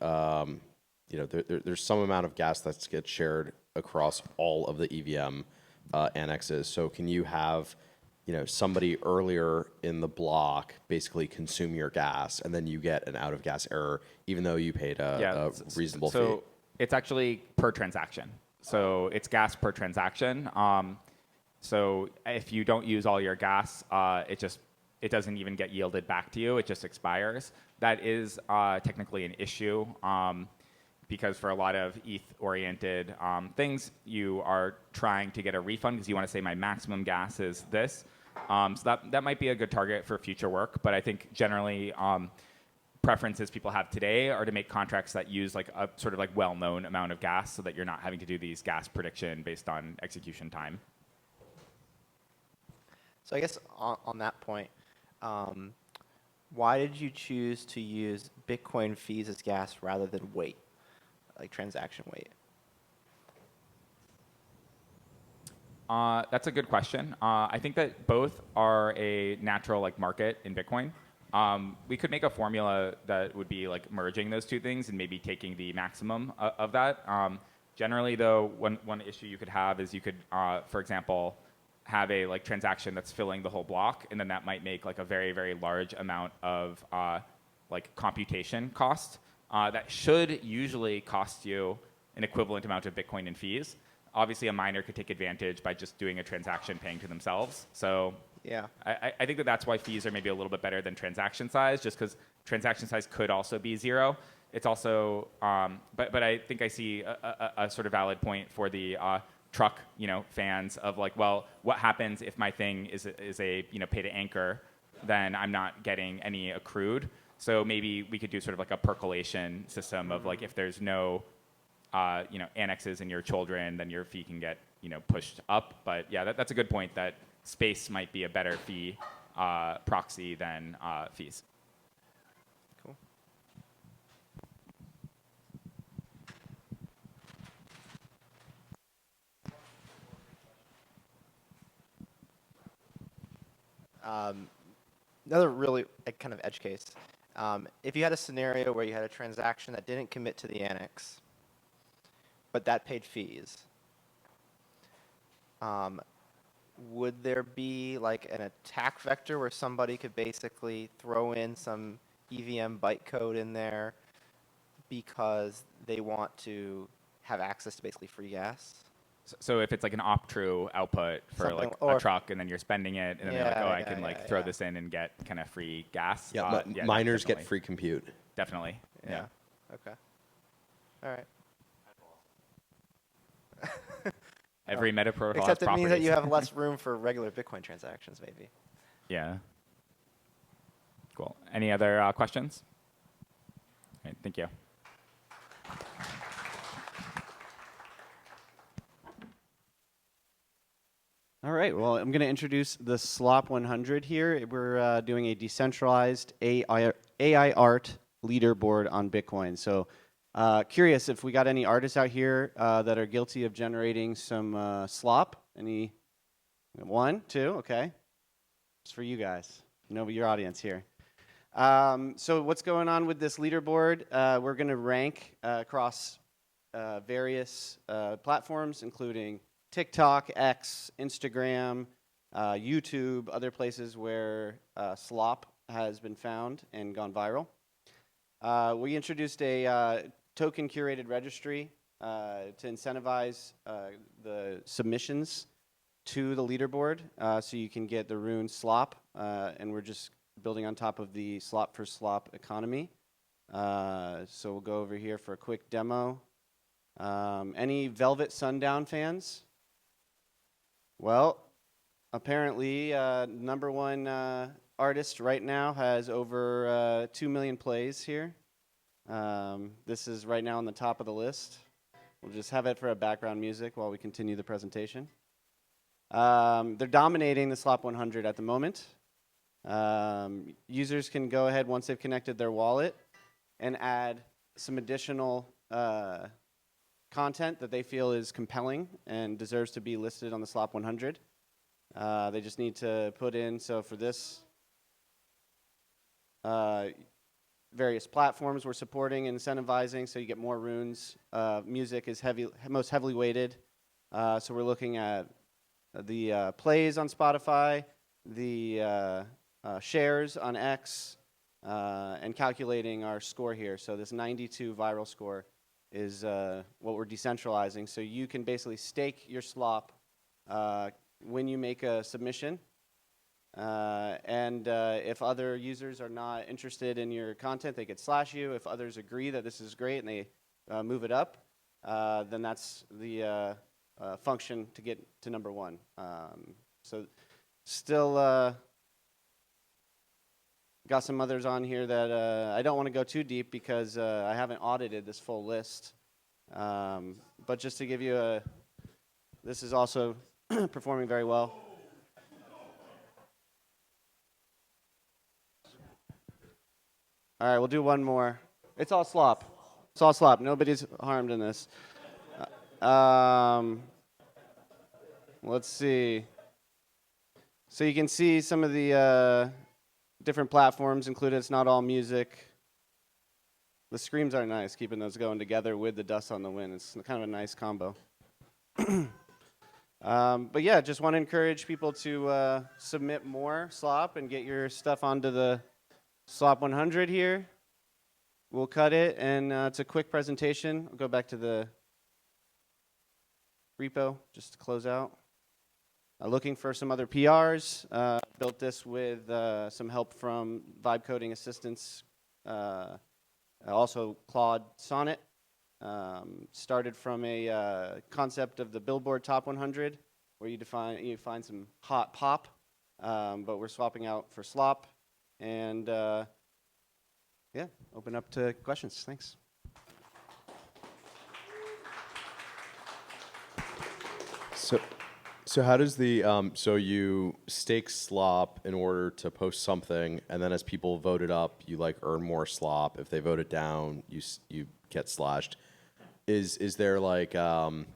there's some amount of gas that gets shared across all of the EVM annexes. So can you have, somebody earlier in the block basically consume your gas, and then you get an out of gas error, even though you paid a reasonable fee? So it's actually per transaction. So it's gas per transaction. So if you don't use all your gas, it doesn't even get yielded back to you. It just expires. That is technically an issue because for a lot of ETH-oriented things, you are trying to get a refund because you want to say my maximum gas is this. So that might be a good target for future work. But I think generally preferences people have today are to make contracts that use like a sort of like well-known amount of gas so that you're not having to do these gas prediction based on execution time. So I guess on that point, why did you choose to use Bitcoin fees as gas rather than weight, like transaction weight? That's a good question. I think that both are a natural like market in Bitcoin. We could make a formula that would be like merging those two things and maybe taking the maximum of that. Generally, though, one issue you could have is you could, for example, have a like transaction that's filling the whole block, and then that might make like a very, very large amount of like computation cost that should usually cost you an equivalent amount of Bitcoin in fees. Obviously, a miner could take advantage by just doing a transaction paying to themselves. So yeah, I think that's why fees are maybe a little bit better than transaction size, just because transaction size could also be 0. It's also, but I think I see a sort of valid point for the truck, fans of like, well, what happens if my thing is a pay to anchor, then I'm not getting any accrued. So maybe we could do sort of like a percolation system of like if there's no annexes in your children, then your fee can get pushed up. But yeah, that's a good point that space might be a better fee proxy than fees. Cool. Another really kind of edge case. If you had a scenario where you had a transaction that didn't commit to the annex, but that paid fees, would there be like an attack vector where somebody could basically throw in some EVM bytecode in there because they want to have access to basically free gas? So if it's like an opt-true output for Something, like a truck, and then you're spending it, and then they're like, oh, I can throw yeah. this in and get kind of free gas. Yeah, miners get free compute. Definitely. Yeah. Okay. All right. Every metaprotocol has Except it means that properties. you have less room for regular Bitcoin transactions, maybe. Yeah. Cool. Any other questions? All right, thank you. All right, well, I'm going to introduce the Slop 100 here. We're doing a decentralized AI art leaderboard on Bitcoin. So curious if we got any artists out here that are guilty of generating some slop. Any? 1, 2, okay. It's for you guys. You know your audience here. So what's going on with this leaderboard? We're going to rank across various platforms, including TikTok, X, Instagram, YouTube, other places where slop has been found and gone viral. We introduced a token curated registry to incentivize the submissions to the leaderboard so you can get the rune slop, and we're just building on top of the slop for slop economy. So we'll go over here for a quick demo. Any Velvet Sundown fans? Well, apparently, #1 artist right now has over 2 million plays here. This is right now on the top of the list. We'll just have it for a background music while we continue the presentation. They're dominating the Slop 100 at the moment. Users can go ahead once they've connected their wallet and add some additional content that they feel is compelling and deserves to be listed on the Slop 100. They just need to put in, so for this, various platforms we're supporting and incentivizing, so you get more runes. Music is most heavily weighted, so we're looking at the plays on Spotify, the shares on X, and calculating our score here. So this 92 viral score is what we're decentralizing. So you can basically stake your slop when you make a submission. And if other users are not interested in your content, they could slash you. If others agree that this is great and they move it up, then that's the function to get to number one. So still got some others on here that I don't want to go too deep because I haven't audited this full list. But just to give you this is also performing very well. All right, we'll do one more. It's all slop. It's all slop. Nobody's harmed in this. Let's see. So you can see some of the different platforms included. It's not all music. The screams are nice, keeping those going together with the dust on the wind. It's kind of a nice combo. But yeah, just want to encourage people to submit more slop and get your stuff onto the Slop 100 here. We'll cut it, and it's a quick presentation. I'll go back to the repo just to close out. Looking for some other PRs. Built this with some help from Vibe Coding Assistance, also Claude Sonnet. Started from a concept of the Billboard Top 100, where you find some hot pop, but we're swapping out for slop. And yeah, open up to questions. Thanks. So how does the so you stake slop in order to post something, and then as people vote it up, you like earn more slop. If they vote it down, you get slashed. Is there like I'm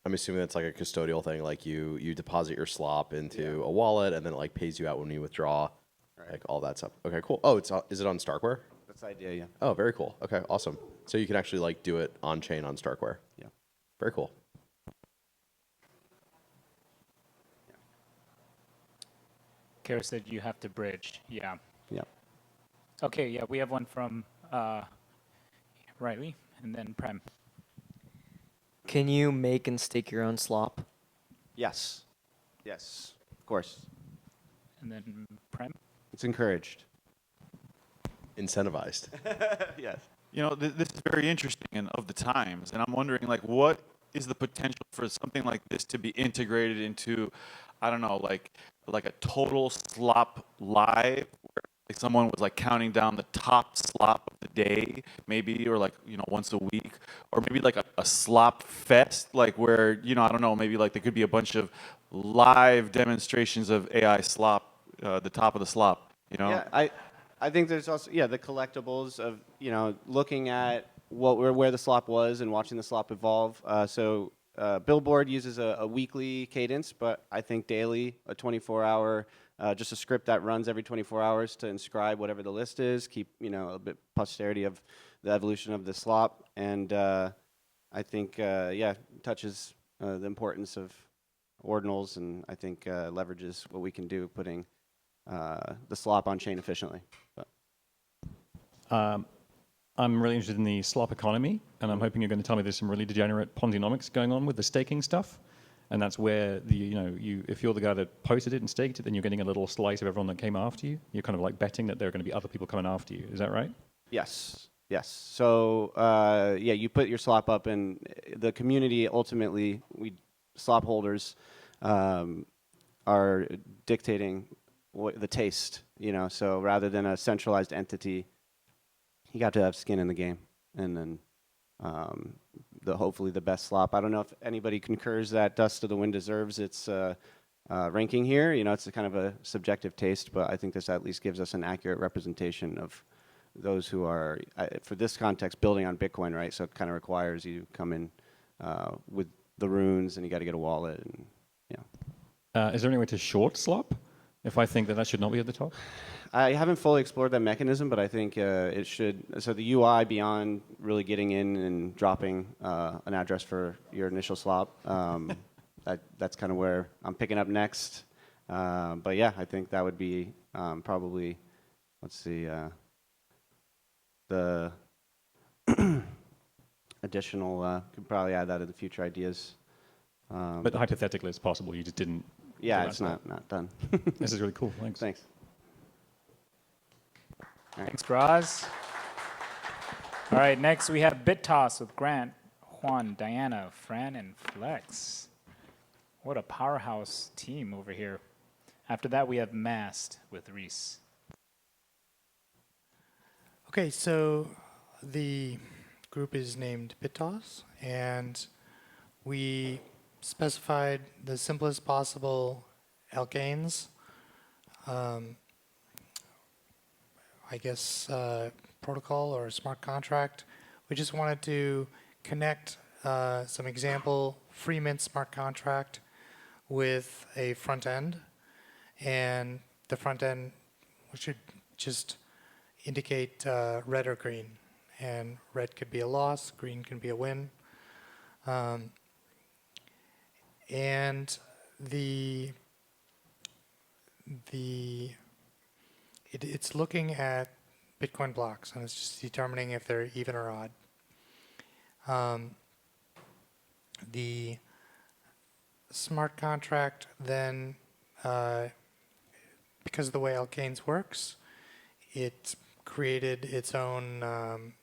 assuming that's like a custodial thing, like you deposit your slop into a wallet, and then it like pays you out when you withdraw. Right. Like all that stuff. Okay, cool. Oh, is it on Starkware? That's the idea, yeah. Oh, very cool. Okay, awesome. So you can actually like do it on chain on Starkware. Yeah. Very cool. Kara said you have to bridge. Yeah. Yeah. Okay. Yeah, we have one from Riley and then Prem. Can you make and stake your own slop? Yes. Yes. Of course. And then Prem. It's encouraged. Incentivized. Yes. You know, this is very interesting and of the times, and I'm wondering, like, what is the potential for something like this to be integrated into, I don't know, like a total slop live, where like someone was like counting down the top slop of the day, maybe, or like, you know, once a week, or maybe like a slop fest, like where, you know, I don't know, maybe like there could be a bunch of live demonstrations of AI slop, the top of the slop, you know? Yeah, I think there's also, the collectibles of, you know, looking at where the slop was and watching the slop evolve. So Billboard uses a weekly cadence, but I think daily, a 24-hour, just a script that runs every 24 hours to inscribe whatever the list is, keep, you know, a bit posterity of the evolution of the slop. And I think, touches the importance of ordinals, and I think leverages what we can do putting the slop on chain efficiently. But. I'm really interested in the slop economy, and I'm hoping you're going to tell me there's some really degenerate Ponzi-nomics going on with the staking stuff. And that's where if you're the guy that posted it and staked it, then you're getting a little slice of everyone that came after you. You're kind of like betting that there are going to be other people coming after you. Is that right? Yes. Yes. So you put your slop up, and the community ultimately, slop holders are dictating the taste, you know. So rather than a centralized entity, you got to have skin in the game, and then hopefully the best slop. I don't know if anybody concurs that Dust to the Wind deserves its ranking here. You know, it's a kind of a subjective taste, but I think this at least gives us an accurate representation of those who are, for this context, building on Bitcoin, right? So it kind of requires you come in with the runes, and you got to get a wallet, and yeah. Is there any way to short Slop? If I think that should not be at the top? I haven't fully explored that mechanism, but I think it should. So the UI, beyond really getting in and dropping an address for your initial slop, that's kind of where I'm picking up next. But yeah, I think that would be probably, let's see, the additional, could probably add that in the future ideas. But hypothetically, it's possible. You just didn't. Yeah, it's not done. This is really cool. Thanks. Thanks. Thanks, Graz. All right, next we have Bit Toss with Grant, Juan, Diana, Fran, and Flex. What a powerhouse team over here. After that, we have Mast with Reese. Okay, so the group is named BitToss, and we specified the simplest possible alkanes. I guess protocol or smart contract. We just wanted to connect some example free mint smart contract with a front end, and the front end should just indicate red or green, and red could be a loss, green can be a win. And it's looking at Bitcoin blocks, and it's just determining if they're even or odd. The smart contract then, because of the way Alkanes works, it created its own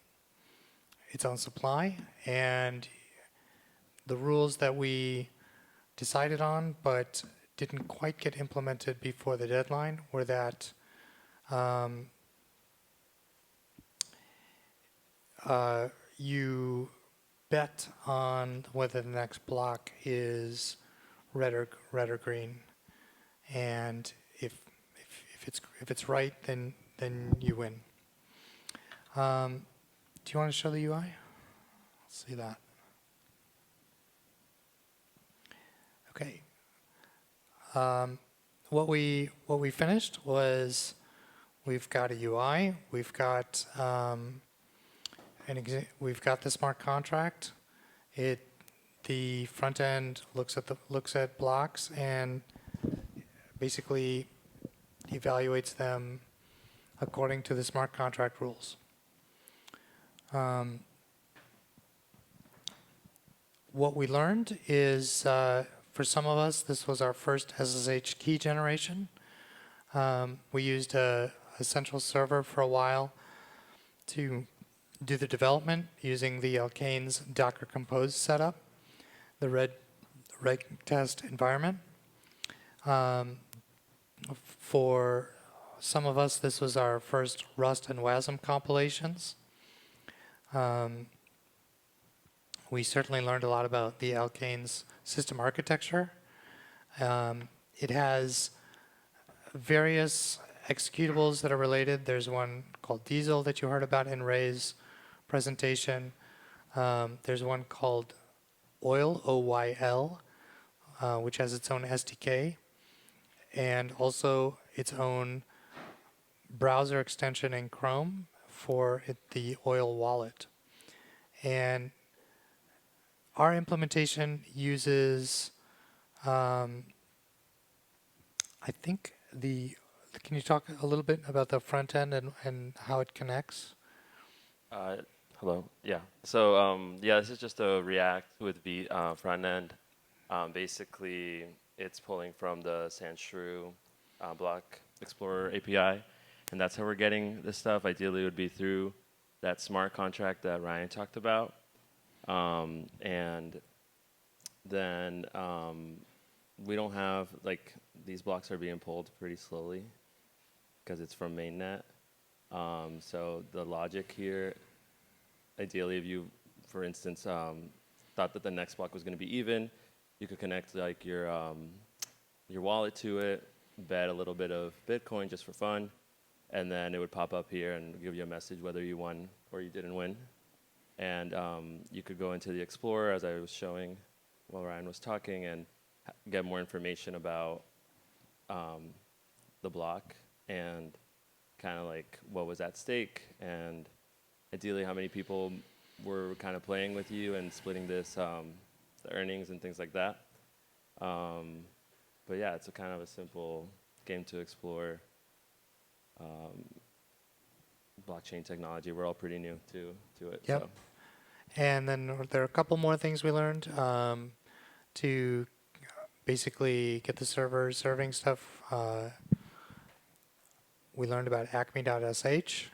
supply, and the rules that we decided on but didn't quite get implemented before the deadline were that you bet on whether the next block is red or green, and if it's right, then you win. Do you want to show the UI? Let's see that. Okay. What we finished was we've got a UI, we've got we've got the smart contract. The front end looks at blocks and basically evaluates them according to the smart contract rules. What we learned is, for some of us, this was our first SSH key generation. We used a central server for a while to do the development using the Alkanes Docker Compose setup, the reg test environment. For some of us, this was our first Rust and WASM compilations. We certainly learned a lot about the Alkanes system architecture. It has various executables that are related. There's one called Diesel that you heard about in Ray's presentation. There's one called Oil, O-Y-L, which has its own SDK, and also its own browser extension in Chrome for the Oil wallet. And our implementation uses, I think can you talk a little bit about the front end and how it connects? Hello. Yeah. So yeah, this is just a React with Vue front end. Basically, it's pulling from the Sandshrew Block Explorer API, and that's how we're getting this stuff. Ideally, it would be through that smart contract that Ryan talked about, and then we don't have, like, these blocks are being pulled pretty slowly. because it's from mainnet. So the logic here, ideally, if you, for instance, thought that the next block was going to be even, you could connect like your wallet to it, bet a little bit of Bitcoin just for fun, and then it would pop up here and give you a message whether you won or you didn't win. And you could go into the Explorer, as I was showing while Ryan was talking, and get more information about the block and kind of like what was at stake, and ideally how many people were kind of playing with you and splitting this, the earnings and things like that. But yeah, it's a kind of a simple game to explore. Blockchain technology, we're all pretty new to it. Yep. So. And then there are a couple more things we learned to basically get the server serving stuff. We learned about acme.sh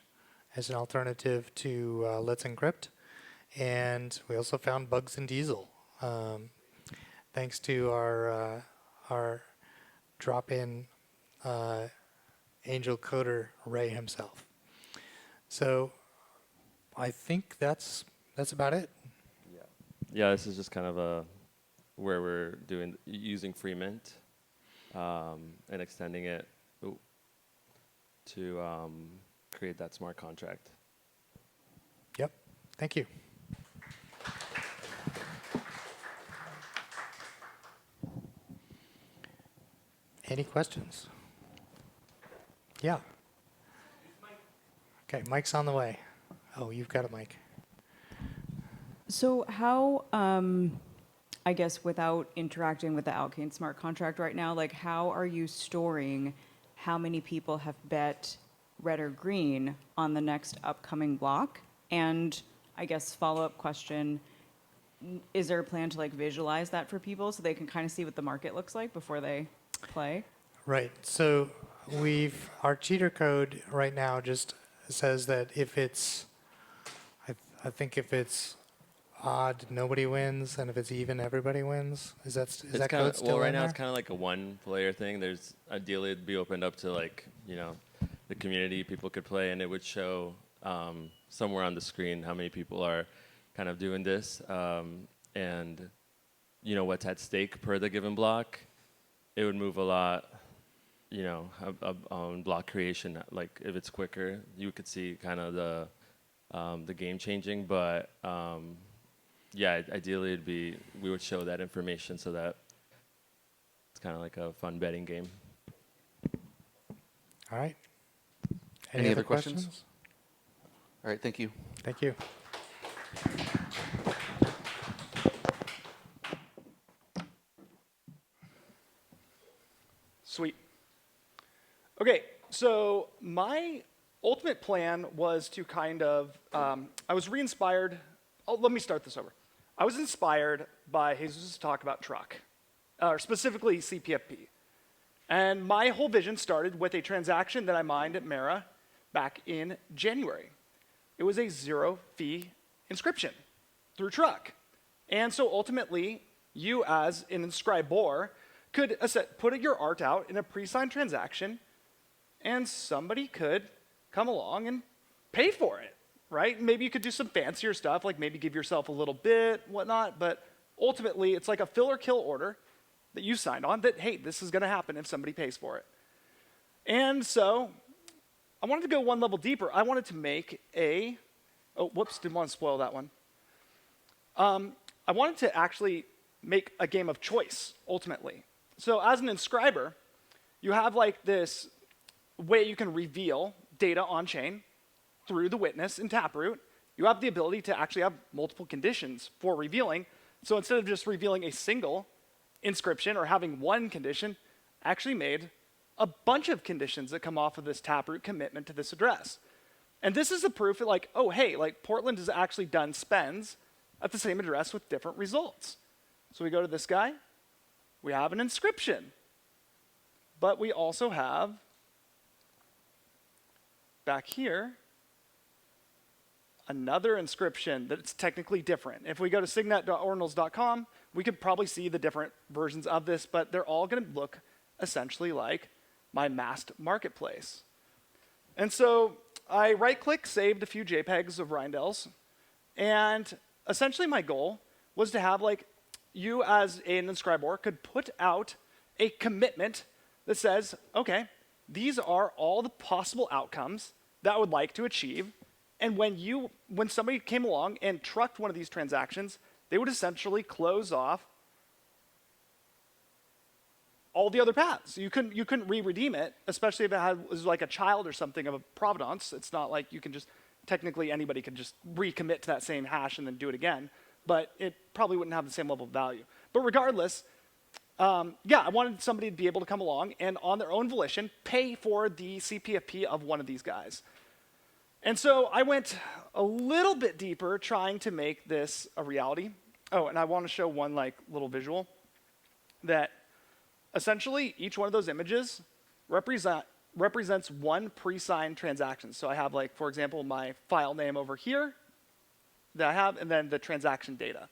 as an alternative to Let's Encrypt. And we also found bugs in Diesel, thanks to our drop-in angel coder Ray himself. So I think that's about it. Yeah, this is just kind of where we're using free mint and extending it to create that smart contract. Yep. Thank you. Any questions? Yeah. Okay, mic's on the way. Oh, you've got a mic. So how, I guess without interacting with the Alkane smart contract right now, like how are you storing how many people have bet red or green on the next upcoming block? And I guess follow-up question, is there a plan to like visualize that for people so they can kind of see what the market looks like before they play? Right. So our cheater code right now just says that if it's, I think if it's odd, nobody wins, and if it's even, everybody wins. Is that code still well, right in now there? it's kind of like a one-player thing. There's ideally it'd be opened up to like the community. People could play, and it would show somewhere on the screen how many people are kind of doing this, and what's at stake per the given block. It would move a lot. On block creation, like if it's quicker, you could see kind of the game changing. But yeah, ideally we would show that information so that it's kind of like a fun betting game. All right. Any other questions? All right, thank you. Thank you. Sweet. Okay, so my ultimate plan was to kind of, I was re-inspired. Oh, let me start this over. I was inspired by Jesus' talk about truck, or specifically CPFP. And my whole vision started with a transaction that I mined at Mara back in January. It was a zero-fee inscription through truck. And so ultimately, you as an inscribor could put your art out in a pre-signed transaction, and somebody could come along and pay for it, right? Maybe you could do some fancier stuff, like maybe give yourself a little bit, whatnot, but ultimately it's like a fill or kill order that you signed on that, hey, this is gonna happen if somebody pays for it. And so I wanted to go one level deeper. I wanted to make didn't want to spoil that one. I wanted to actually make a game of choice, ultimately. So as an inscriber, you have like this way you can reveal data on chain through the witness in Taproot. You have the ability to actually have multiple conditions for revealing. So instead of just revealing a single inscription or having one condition, I actually made a bunch of conditions that come off of this Taproot commitment to this address. And this is the proof that like, oh, hey, like Portland has actually done spends at the same address with different results. So we go to this guy, we have an inscription, but we also have back here another inscription that's technically different. If we go to signet.ordinals.com, we could probably see the different versions of this, but they're all going to look essentially like my Mast marketplace. And so I right-click, saved a few JPEGs of Rindell's, and essentially my goal was to have like you as an inscribor could put out a commitment that says, okay, these are all the possible outcomes that I would like to achieve. And when somebody came along and trucked one of these transactions, they would essentially close off all the other paths. You couldn't re-redeem it, especially if it was like a child or something of a provenance. It's not like you can just, technically anybody could just recommit to that same hash and then do it again, but it probably wouldn't have the same level of value. But regardless, yeah, I wanted somebody to be able to come along and on their own volition, pay for the CPFP of one of these guys. And so I went a little bit deeper trying to make this a reality. Oh, and I want to show one like little visual that essentially each one of those images represents one pre-signed transaction. So I have like, for example, my file name over here that I have, and then the transaction data.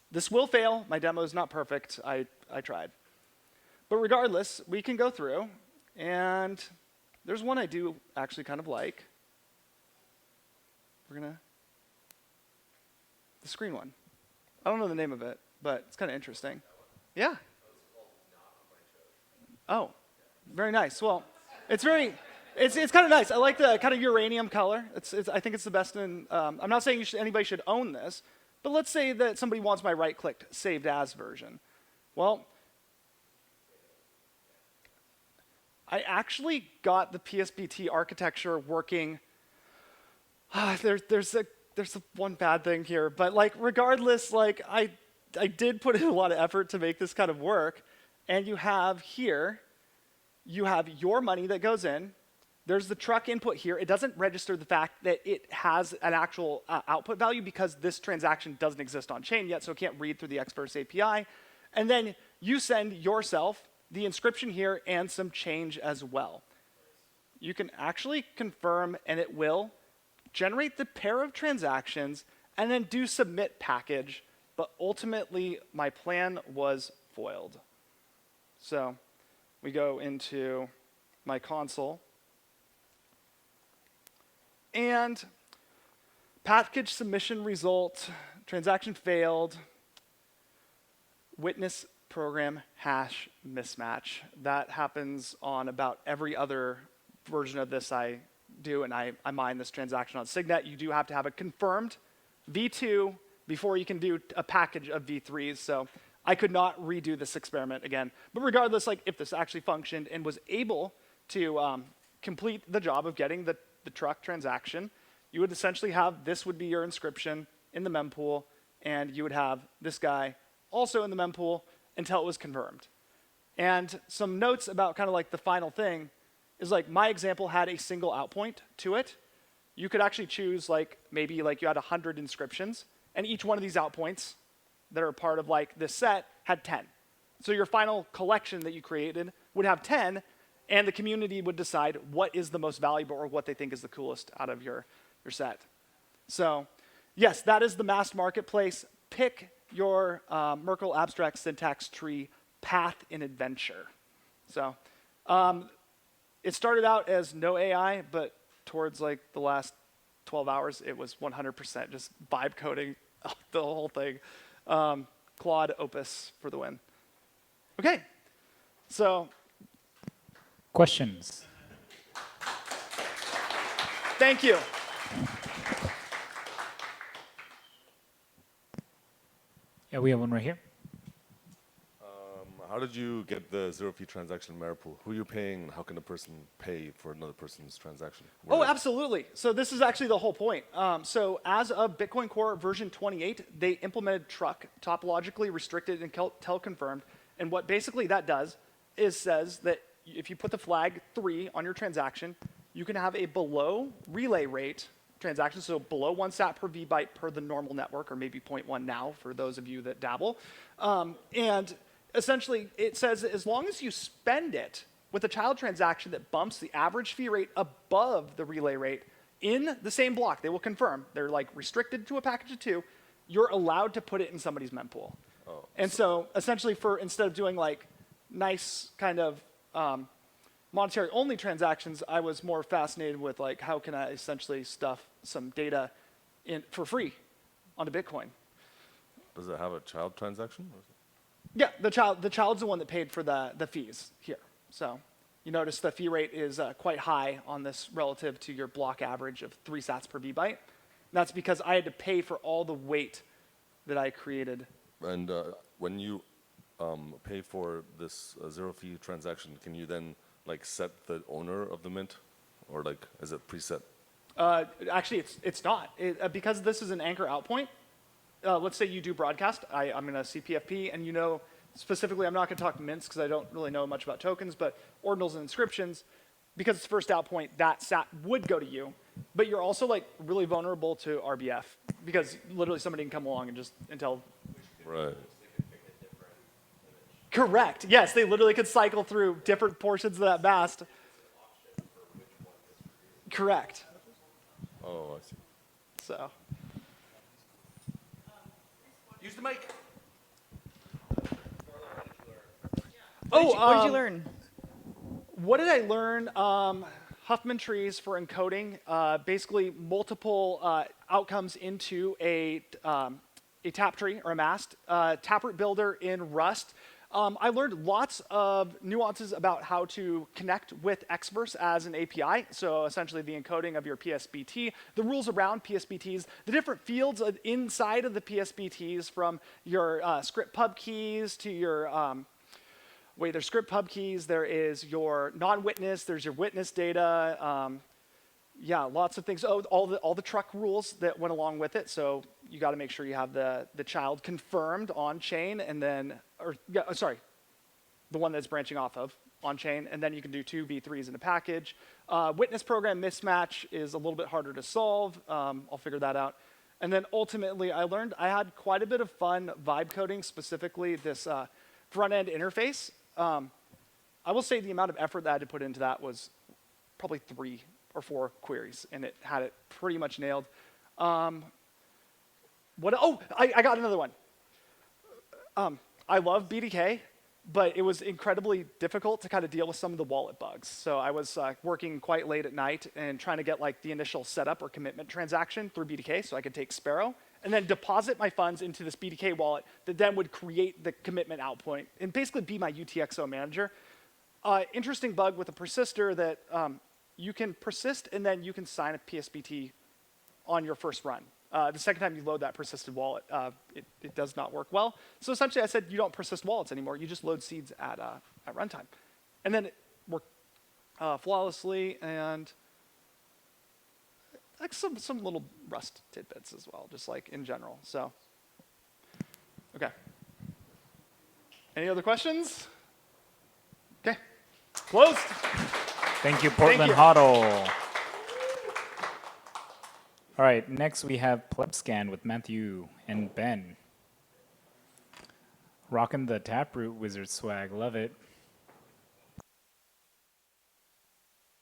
This will fail. My demo is not perfect. I tried. But regardless, we can go through, and there's one I do actually kind of like. The screen one. I don't know the name of it, but it's kind of interesting. Yeah. Oh, very nice. Well, it's kind of nice. I like the kind of uranium color. I think it's the best in, I'm not saying anybody should own this, but let's say that somebody wants my right-clicked saved as version. Well, I actually got the PSBT architecture working. There's one bad thing here, but like regardless, like I did put in a lot of effort to make this kind of work, and you have here, you have your money that goes in. There's the truck input here. It doesn't register the fact that it has an actual output value because this transaction doesn't exist on chain yet, so it can't read through the Xverse API. And then you send yourself the inscription here and some change as well. You can actually confirm, and it will generate the pair of transactions, and then do submit package, but ultimately my plan was foiled. So we go into my console, and package submission result, transaction failed, witness program hash mismatch. That happens on about every other version of this I do, and I mine this transaction on Signet. You do have to have a confirmed V2 before you can do a package of V3s, so I could not redo this experiment again. But regardless, like if this actually functioned and was able to complete the job of getting the truck transaction, you would essentially have, this would be your inscription in the mempool, and you would have this guy also in the mempool until it was confirmed. And some notes about kind of like the final thing is like my example had a single out point to it. You could actually choose like maybe like you had 100 inscriptions, and each one of these out points that are part of like this set had 10. So your final collection that you created would have 10, and the community would decide what is the most valuable or what they think is the coolest out of your set. So yes, that is the Mast marketplace. Pick your Merkle abstract syntax tree path in adventure. So it started out as no AI, but towards like the last 12 hours, it was 100% just vibe coding the whole thing. Claude Opus for the win. Okay, so. Questions? Thank you. Yeah, we have one right here. How did you get the zero-fee transaction Metapool? Who are you paying? How can a person pay for another person's transaction? Oh, absolutely. So this is actually the whole point. So as of Bitcoin Core version 28, they implemented truck, topologically restricted and confirmed. And what basically that does is says that if you put the flag 3 on your transaction, you can have a below relay rate transaction, so below 1 sat per vbyte per the normal network, or maybe 0.1 now for those of you that dabble. And essentially, it says that as long as you spend it with a child transaction that bumps the average fee rate above the relay rate in the same block, they will confirm. They're like restricted to a package of 2. You're allowed to put it in somebody's mempool. And so essentially, for instead of doing like nice kind of monetary only transactions, I was more fascinated with like how can I essentially stuff some data in for free onto Bitcoin. Does it have a child transaction? Yeah, the child's the one that paid for the fees here. So you notice the fee rate is quite high on this relative to your block average of 3 sats per vbyte. And that's because I had to pay for all the weight that I created. And when you pay for this zero fee transaction, can you then like set the owner of the mint, or like is it preset? Actually, it's not. Because this is an anchor out point. Let's say you do broadcast. I'm in a CPFP, and you know specifically, I'm not going to talk mints because I don't really know much about tokens, but ordinals and inscriptions, because it's first out point, that SAT would go to you. But you're also like really vulnerable to RBF because literally somebody can come along and just tell. Right. Correct. Yes, they literally could cycle through different portions of that Mast. Correct. Oh, I see. So. Use the mic. What did you learn? What did I learn? Huffman trees for encoding, basically multiple outcomes into a tap tree or a Mast, taproot builder in Rust. I learned lots of nuances about how to connect with Xverse as an API, so essentially the encoding of your PSBT, the rules around PSBTs, the different fields inside of the PSBTs from your script pub keys to your, there's script pub keys, there is your non-witness, there's your witness data, yeah, lots of things. Oh, all the truck rules that went along with it. So you got to make sure you have the child confirmed on chain, and then, the one that's branching off of on chain, and then you can do 2 v3s in a package. Witness program mismatch is a little bit harder to solve. I'll figure that out. And then ultimately, I learned I had quite a bit of fun vibe coding, specifically this front end interface. I will say the amount of effort that I had to put into that was probably 3 or 4 queries, and it had it pretty much nailed. I got another one. I love BDK, but it was incredibly difficult to kind of deal with some of the wallet bugs. So I was working quite late at night and trying to get like the initial setup or commitment transaction through BDK so I could take Sparrow and then deposit my funds into this BDK wallet that then would create the commitment out point and basically be my UTXO manager. Interesting bug with a persister that you can persist and then you can sign a PSBT on your first run. The second time you load that persisted wallet, it does not work well. So essentially I said you don't persist wallets anymore. You just load seeds at runtime. And then it worked flawlessly, and like some little Rust tidbits as well, just like in general. So, okay. Any other questions? Okay, closed. Thank you, Portland Huddle. All right, next we have Plebscan with Matthew and Ben. Rocking the Taproot Wizard swag, love it.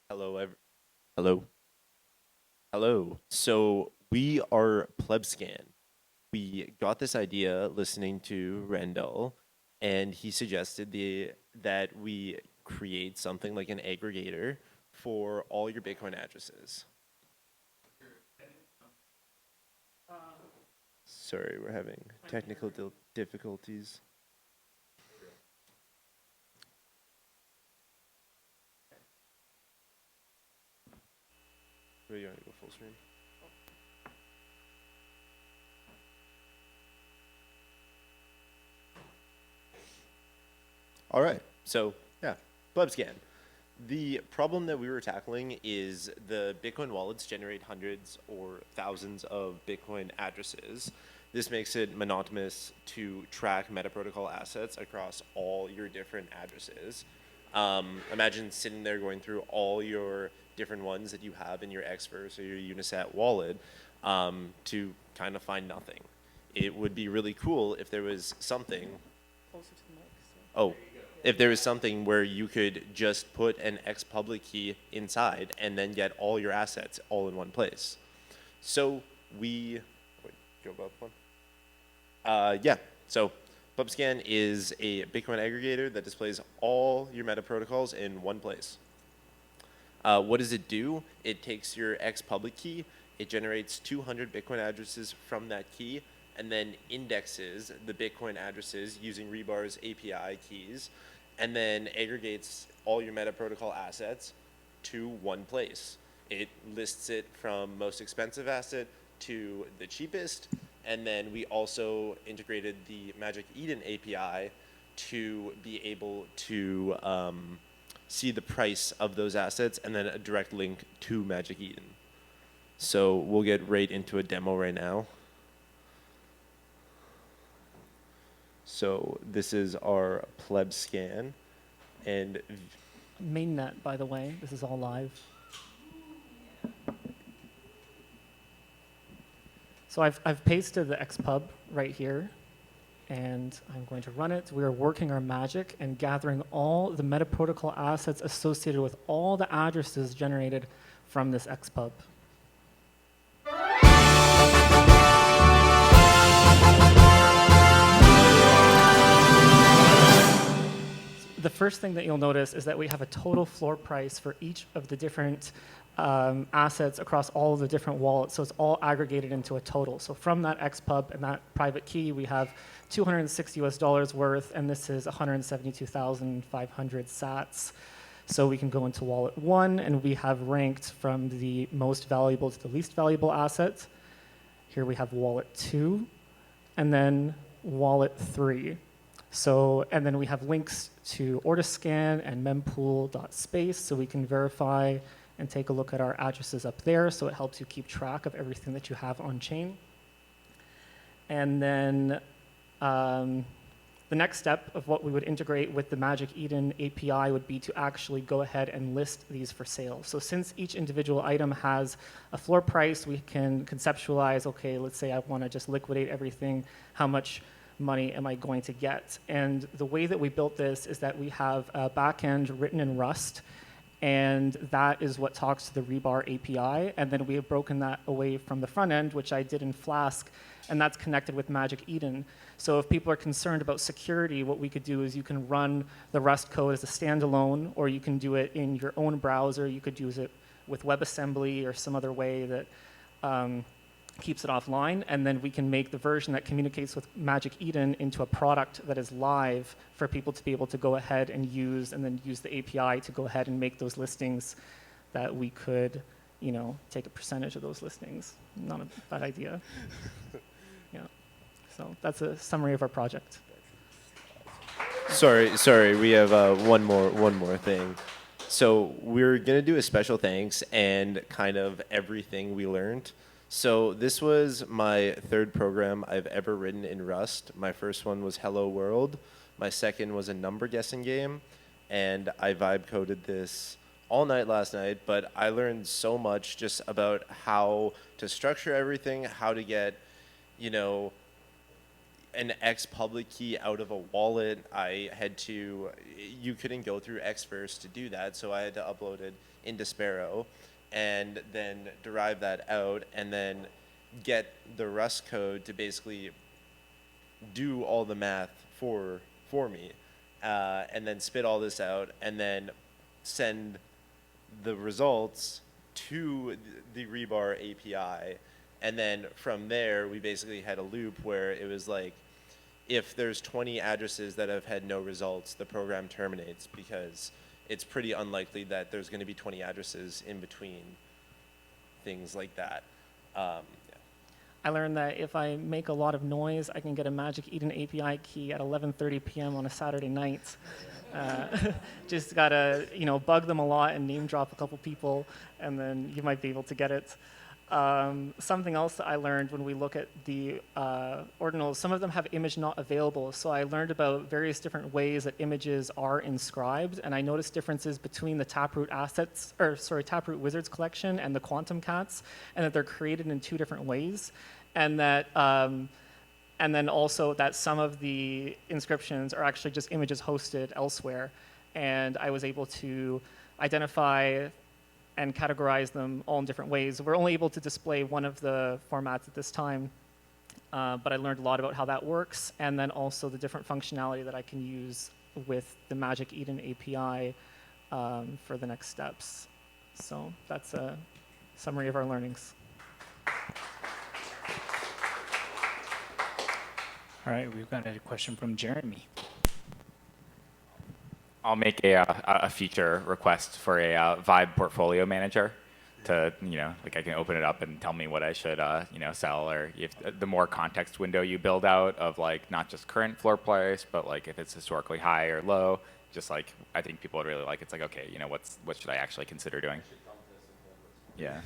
Hello. So we are Plebscan. We got this idea listening to Rendell, and he suggested that we create something like an aggregator for all your Bitcoin addresses. Sorry, we're having technical difficulties. Where do you want to go full screen? All right, so yeah, Plebscan. The problem that we were tackling is the Bitcoin wallets generate hundreds or thousands of Bitcoin addresses. This makes it monotonous to track Metaprotocol assets across all your different addresses. Imagine sitting there going through all your different ones that you have in your Xverse or your Unisat wallet to kind of find nothing. It would be really cool if there was something. If there was something where you could just put an xpublic key inside and then get all your assets all in one place. So so Plebscan is a Bitcoin aggregator that displays all your meta protocols in one place. What does it do? It takes your X public key, it generates 200 Bitcoin addresses from that key, and then indexes the Bitcoin addresses using Rebar's API keys, and then aggregates all your Metaprotocol assets to one place. It lists it from most expensive asset to the cheapest, and then we also integrated the Magic Eden API to be able to see the price of those assets and then a direct link to Magic Eden. So we'll get right into a demo right now. So this is our Plebscan, and Mainnet, by the way, this is all live. So I've pasted the xpub right here, and I'm going to run it. We are working our magic and gathering all the Metaprotocol assets associated with all the addresses generated from this xpub. The first thing that you'll notice is that we have a total floor price for each of the different assets across all of the different wallets. So it's all aggregated into a total. So from that xpub and that private key, we have $206 worth, and this is 172,500 sats. So we can go into wallet 1, and we have ranked from the most valuable to the least valuable asset. Here we have wallet 2, and then wallet 3. So, and then we have links to Ortiscan and mempool.space, so we can verify and take a look at our addresses up there, so it helps you keep track of everything that you have on chain. And then the next step of what we would integrate with the Magic Eden API would be to actually go ahead and list these for sale. So since each individual item has a floor price, we can conceptualize, okay, let's say I want to just liquidate everything, how much money am I going to get? And the way that we built this is that we have a backend written in Rust, and that is what talks to the Rebar API, and then we have broken that away from the front end, which I did in Flask, and that's connected with Magic Eden. So if people are concerned about security, what we could do is you can run the Rust code as a standalone, or you can do it in your own browser. You could use it with WebAssembly or some other way that keeps it offline, and then we can make the version that communicates with Magic Eden into a product that is live for people to be able to go ahead and use, and then use the API to go ahead and make those listings that we could, you know, take a percentage of those listings. Not a bad idea. Yeah. So that's a summary of our project. Sorry, we have one more thing. So we're gonna do a special thanks and kind of everything we learned. So this was my third program I've ever written in Rust. My first one was Hello World. My second was a number guessing game, and I vibe coded this all night last night, but I learned so much just about how to structure everything, how to get, you know, an X public key out of a wallet. You couldn't go through Xverse to do that, so I had to upload it into Sparrow, and then derive that out, and then get the Rust code to basically do all the math for me, and then spit all this out, and then send the results to the Rebar API. And then from there, we basically had a loop where it was like, if there's 20 addresses that have had no results, the program terminates, because it's pretty unlikely that there's going to be 20 addresses in between things like that. Yeah. I learned that if I make a lot of noise, I can get a Magic Eden API key at 11:30 p.m. on a Saturday night. Just gotta, you know, bug them a lot and name drop a couple people, and then you might be able to get it. Something else that I learned when we look at the ordinals, some of them have image not available. So I learned about various different ways that images are inscribed, and I noticed differences between the Taproot assets, or sorry, Taproot Wizards collection and the Quantum Cats, and that they're created in 2 different ways, and that, and then also that some of the inscriptions are actually just images hosted elsewhere, and I was able to identify and categorize them all in different ways. We're only able to display one of the formats at this time, but I learned a lot about how that works, and then also the different functionality that I can use with the Magic Eden API for the next steps. So that's a summary of our learnings. All right, we've got a question from Jeremy. I'll make a feature request for a Vibe portfolio manager to, like I can open it up and tell me what I should, sell, or if the more context window you build out of like not just current floor price, but like if it's historically high or low, just like I think people would really like. It's like, okay, what should I actually consider doing? Yeah.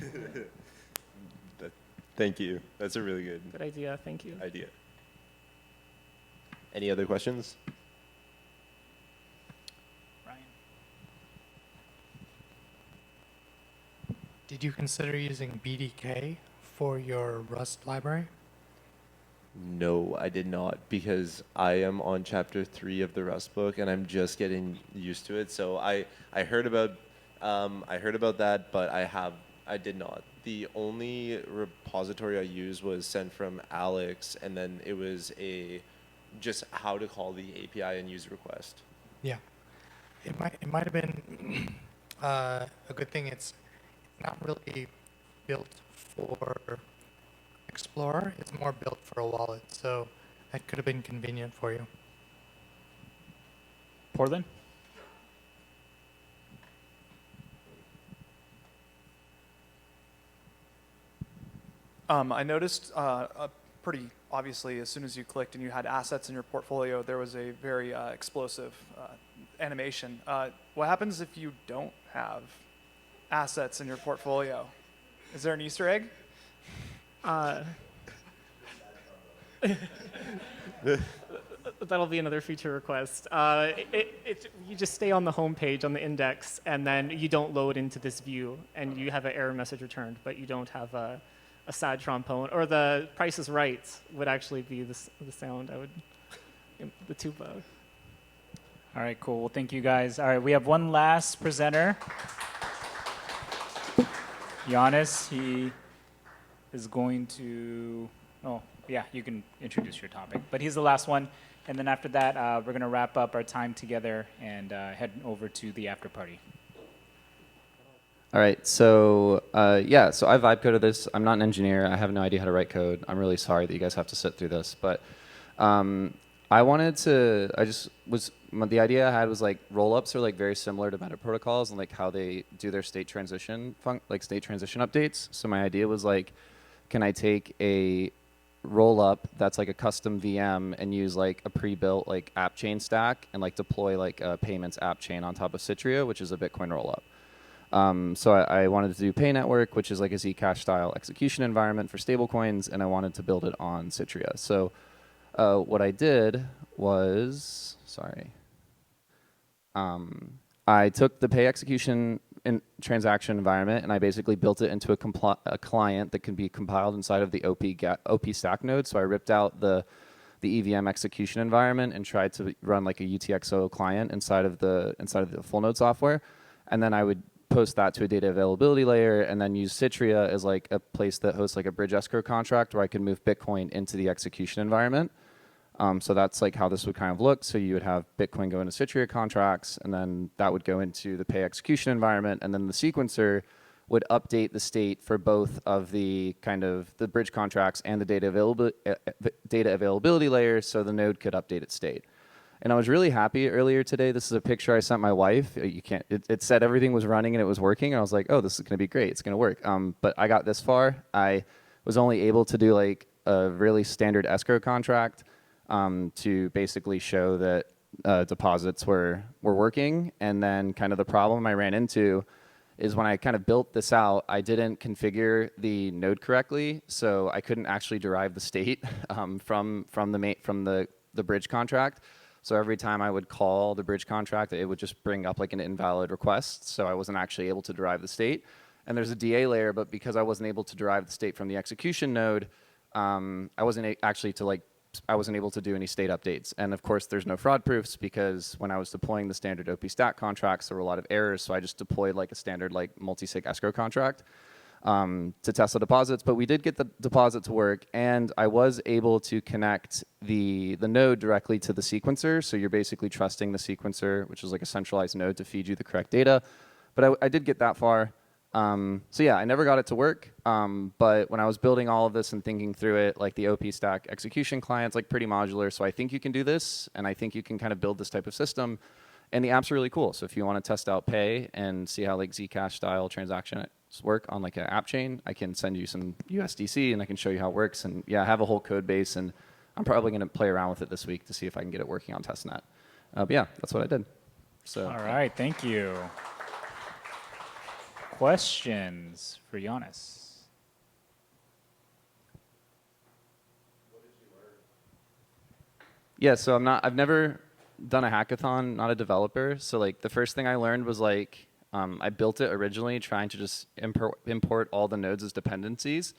Thank you. That's a really good idea. Thank you. idea. Any other questions? Did you consider using BDK for your Rust library? No, I did not, because I am on chapter 3 of the Rust book and I'm just getting used to it. So I heard about that, but I did not. The only repository I used was sent from Alex, and then it was just how to call the API and use request. Yeah, it might have been a good thing. It's not really built for Explorer. It's more built for a wallet, so that could have been convenient for you. Portland? I noticed pretty obviously as soon as you clicked and you had assets in your portfolio, there was a very explosive animation. What happens if you don't have assets in your portfolio? Is there an Easter egg? That'll be another feature request. You just stay on the home page on the index, and then you don't load into this view, and you have an error message returned, but you don't have a sad trombone. Or the Price is Right would actually be the sound. The tuba. All right, cool. Well, thank you guys. All right, we have one last presenter. Giannis, he is going to, you can introduce your topic. But he's the last one. And then after that, we're going to wrap up our time together and head over to the after party. All right, so so I vibe coded this. I'm not an engineer. I have no idea how to write code. I'm really sorry that you guys have to sit through this. But the idea I had was like rollups are like very similar to Metaprotocols and like how they do their state transition updates. So my idea was like, can I take a rollup that's like a custom VM and use like a pre-built like app chain stack and like deploy like a payments app chain on top of Citria, which is a Bitcoin rollup. So I wanted to do Payy network, which is like a Zcash style execution environment for stablecoins, and I wanted to build it on Citria. So what I did was, I took the Payy execution transaction environment and I basically built it into a client that can be compiled inside of the OP stack node. So I ripped out the EVM execution environment and tried to run like a UTXO client inside of the full node software, and then I would post that to a data availability layer and then use Citria as like a place that hosts like a bridge escrow contract where I could move Bitcoin into the execution environment. So that's like how this would kind of look. So you would have Bitcoin go into Citria contracts, and then that would go into the Payy execution environment, and then the sequencer would update the state for both of the kind of the bridge contracts and the data availability layer, so the node could update its state. And I was really happy earlier today. This is a picture I sent my wife. It said everything was running and it was working, and I was like, oh, this is going to be great. It's going to work. But I got this far. I was only able to do like a really standard escrow contract to basically show that deposits were working. And then kind of the problem I ran into is when I kind of built this out, I didn't configure the node correctly, so I couldn't actually derive the state from the bridge contract. So every time I would call the bridge contract, it would just bring up like an invalid request. So I wasn't actually able to derive the state. And there's a DA layer, but because I wasn't able to derive the state from the execution node, I wasn't able to do any state updates. And of course, there's no fraud proofs because when I was deploying the standard OP stack contracts, there were a lot of errors. So I just deployed like a standard like multi-sig escrow contract to test the deposits. But we did get the deposit to work, and I was able to connect the node directly to the sequencer. So you're basically trusting the sequencer, which is like a centralized node, to feed you the correct data. But I did get that far. So yeah, I never got it to work. But when I was building all of this and thinking through it, like the OP stack execution client's like pretty modular. So I think you can do this, and I think you can kind of build this type of system. And the apps are really cool. So if you want to test out Payy and see how like Zcash style transactions work on like an app chain, I can send you some USDC and I can show you how it works. And yeah, I have a whole code base, and I'm probably going to play around with it this week to see if I can get it working on testnet. But yeah, that's what I did. So. All right, thank you. Questions for Giannis? Yeah, so I've never done a hackathon, not a developer. So like the first thing I learned was like, I built it originally trying to just import all the nodes as dependencies,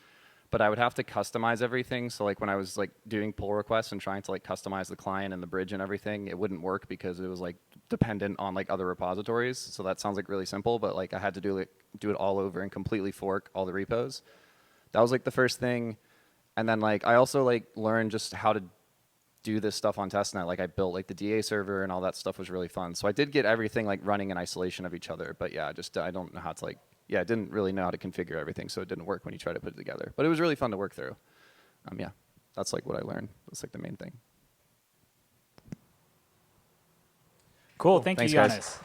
but I would have to customize everything. So like when I was like doing pull requests and trying to like customize the client and the bridge and everything, it wouldn't work because it was like dependent on like other repositories. So that sounds like really simple, but like I had to do it all over and completely fork all the repos. That was like the first thing. And then like I also like learned just how to do this stuff on testnet. Like I built like the DA server and all that stuff was really fun. So I did get everything like running in isolation of each other, but yeah, just I don't know how to like, yeah, I didn't really know how to configure everything, so it didn't work when you try to put it together. But it was really fun to work through. Yeah, that's like what I learned. That's like the main thing. Cool, thank you, Thanks, Giannis. guys.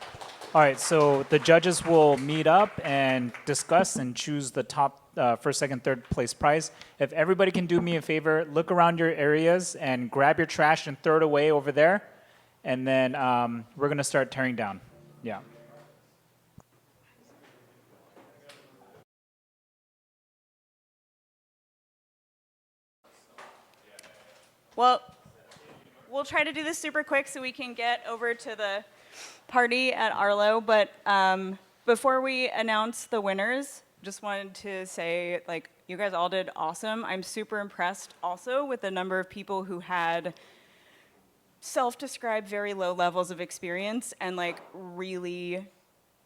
All right, so the judges will meet up and discuss and choose the top first, second, third place prize. If everybody can do me a favor, look around your areas and grab your trash and throw it away over there. And then we're going to start tearing down. Yeah. Well, we'll try to do this super quick so we can get over to the party at Arlo. But before we announce the winners, just wanted to say, like, you guys all did awesome. I'm super impressed also with the number of people who had self-described very low levels of experience and like really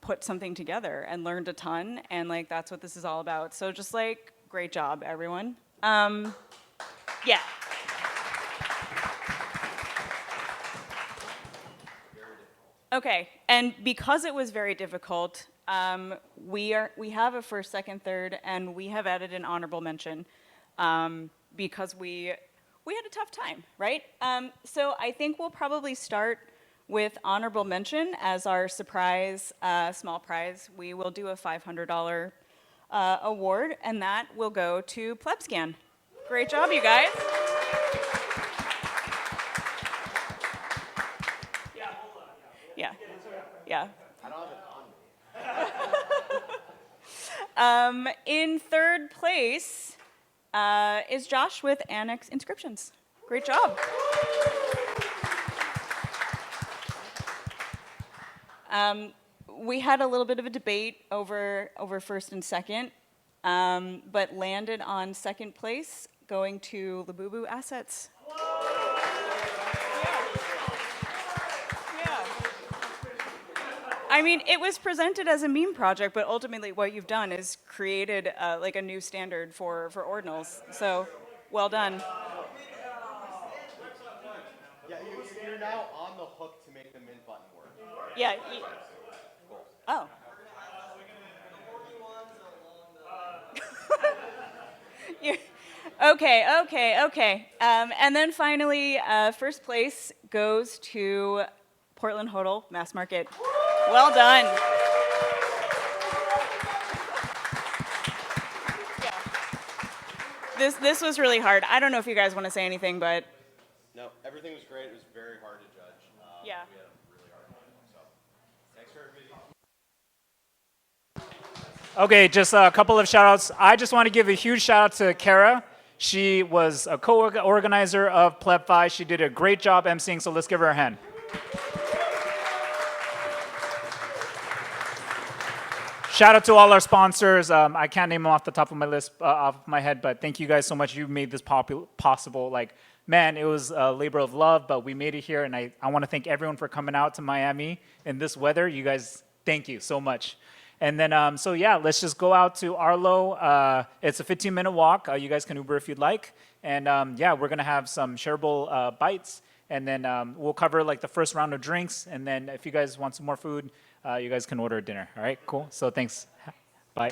put something together and learned a ton. And like, that's what this is all about. So just like, great job, everyone. Yeah. Okay, and because it was very difficult, we have a first, second, third, and we have added an honorable mention because we had a tough time, right? So I think we'll probably start with honorable mention as our surprise small prize. We will do a $500 award, and that will go to Plebscan. Great job, you guys. Yeah. Yeah. I don't have it on me. In third place is Josh with Annex Inscriptions. Great job. We had a little bit of a debate over first and second, but landed on second place, going to Labubu Assets. I mean, it was presented as a meme project, but ultimately what you've done is created like a new standard for ordinals. So, well done. Yeah, you're now on the hook to make the mint button work. Yeah. Oh. Okay. And then finally, first place goes to Portland Hodl Mass Market. Well done. Yeah. This was really hard. I don't know if you guys want to say anything, but No, everything was great. It was very hard to judge. Yeah. We had a really hard time. So, thanks for everybody. Okay, just a couple of shout outs. I just want to give a huge shout out to Kara. She was a co-organizer of Plebfi. She did a great job emceeing, so let's give her a hand. Shout out to all our sponsors. I can't name them off the top of my list, off my head, but thank you guys so much. You made this possible. Like, man, it was a labor of love, but we made it here, and I want to thank everyone for coming out to Miami in this weather. You guys, thank you so much. And then, so yeah, let's just go out to Arlo. It's a 15-minute walk. You guys can Uber if you'd like. And yeah, we're going to have some shareable bites. And then we'll cover like the first round of drinks. And then if you guys want some more food, you guys can order dinner. All right, cool. So thanks. Bye.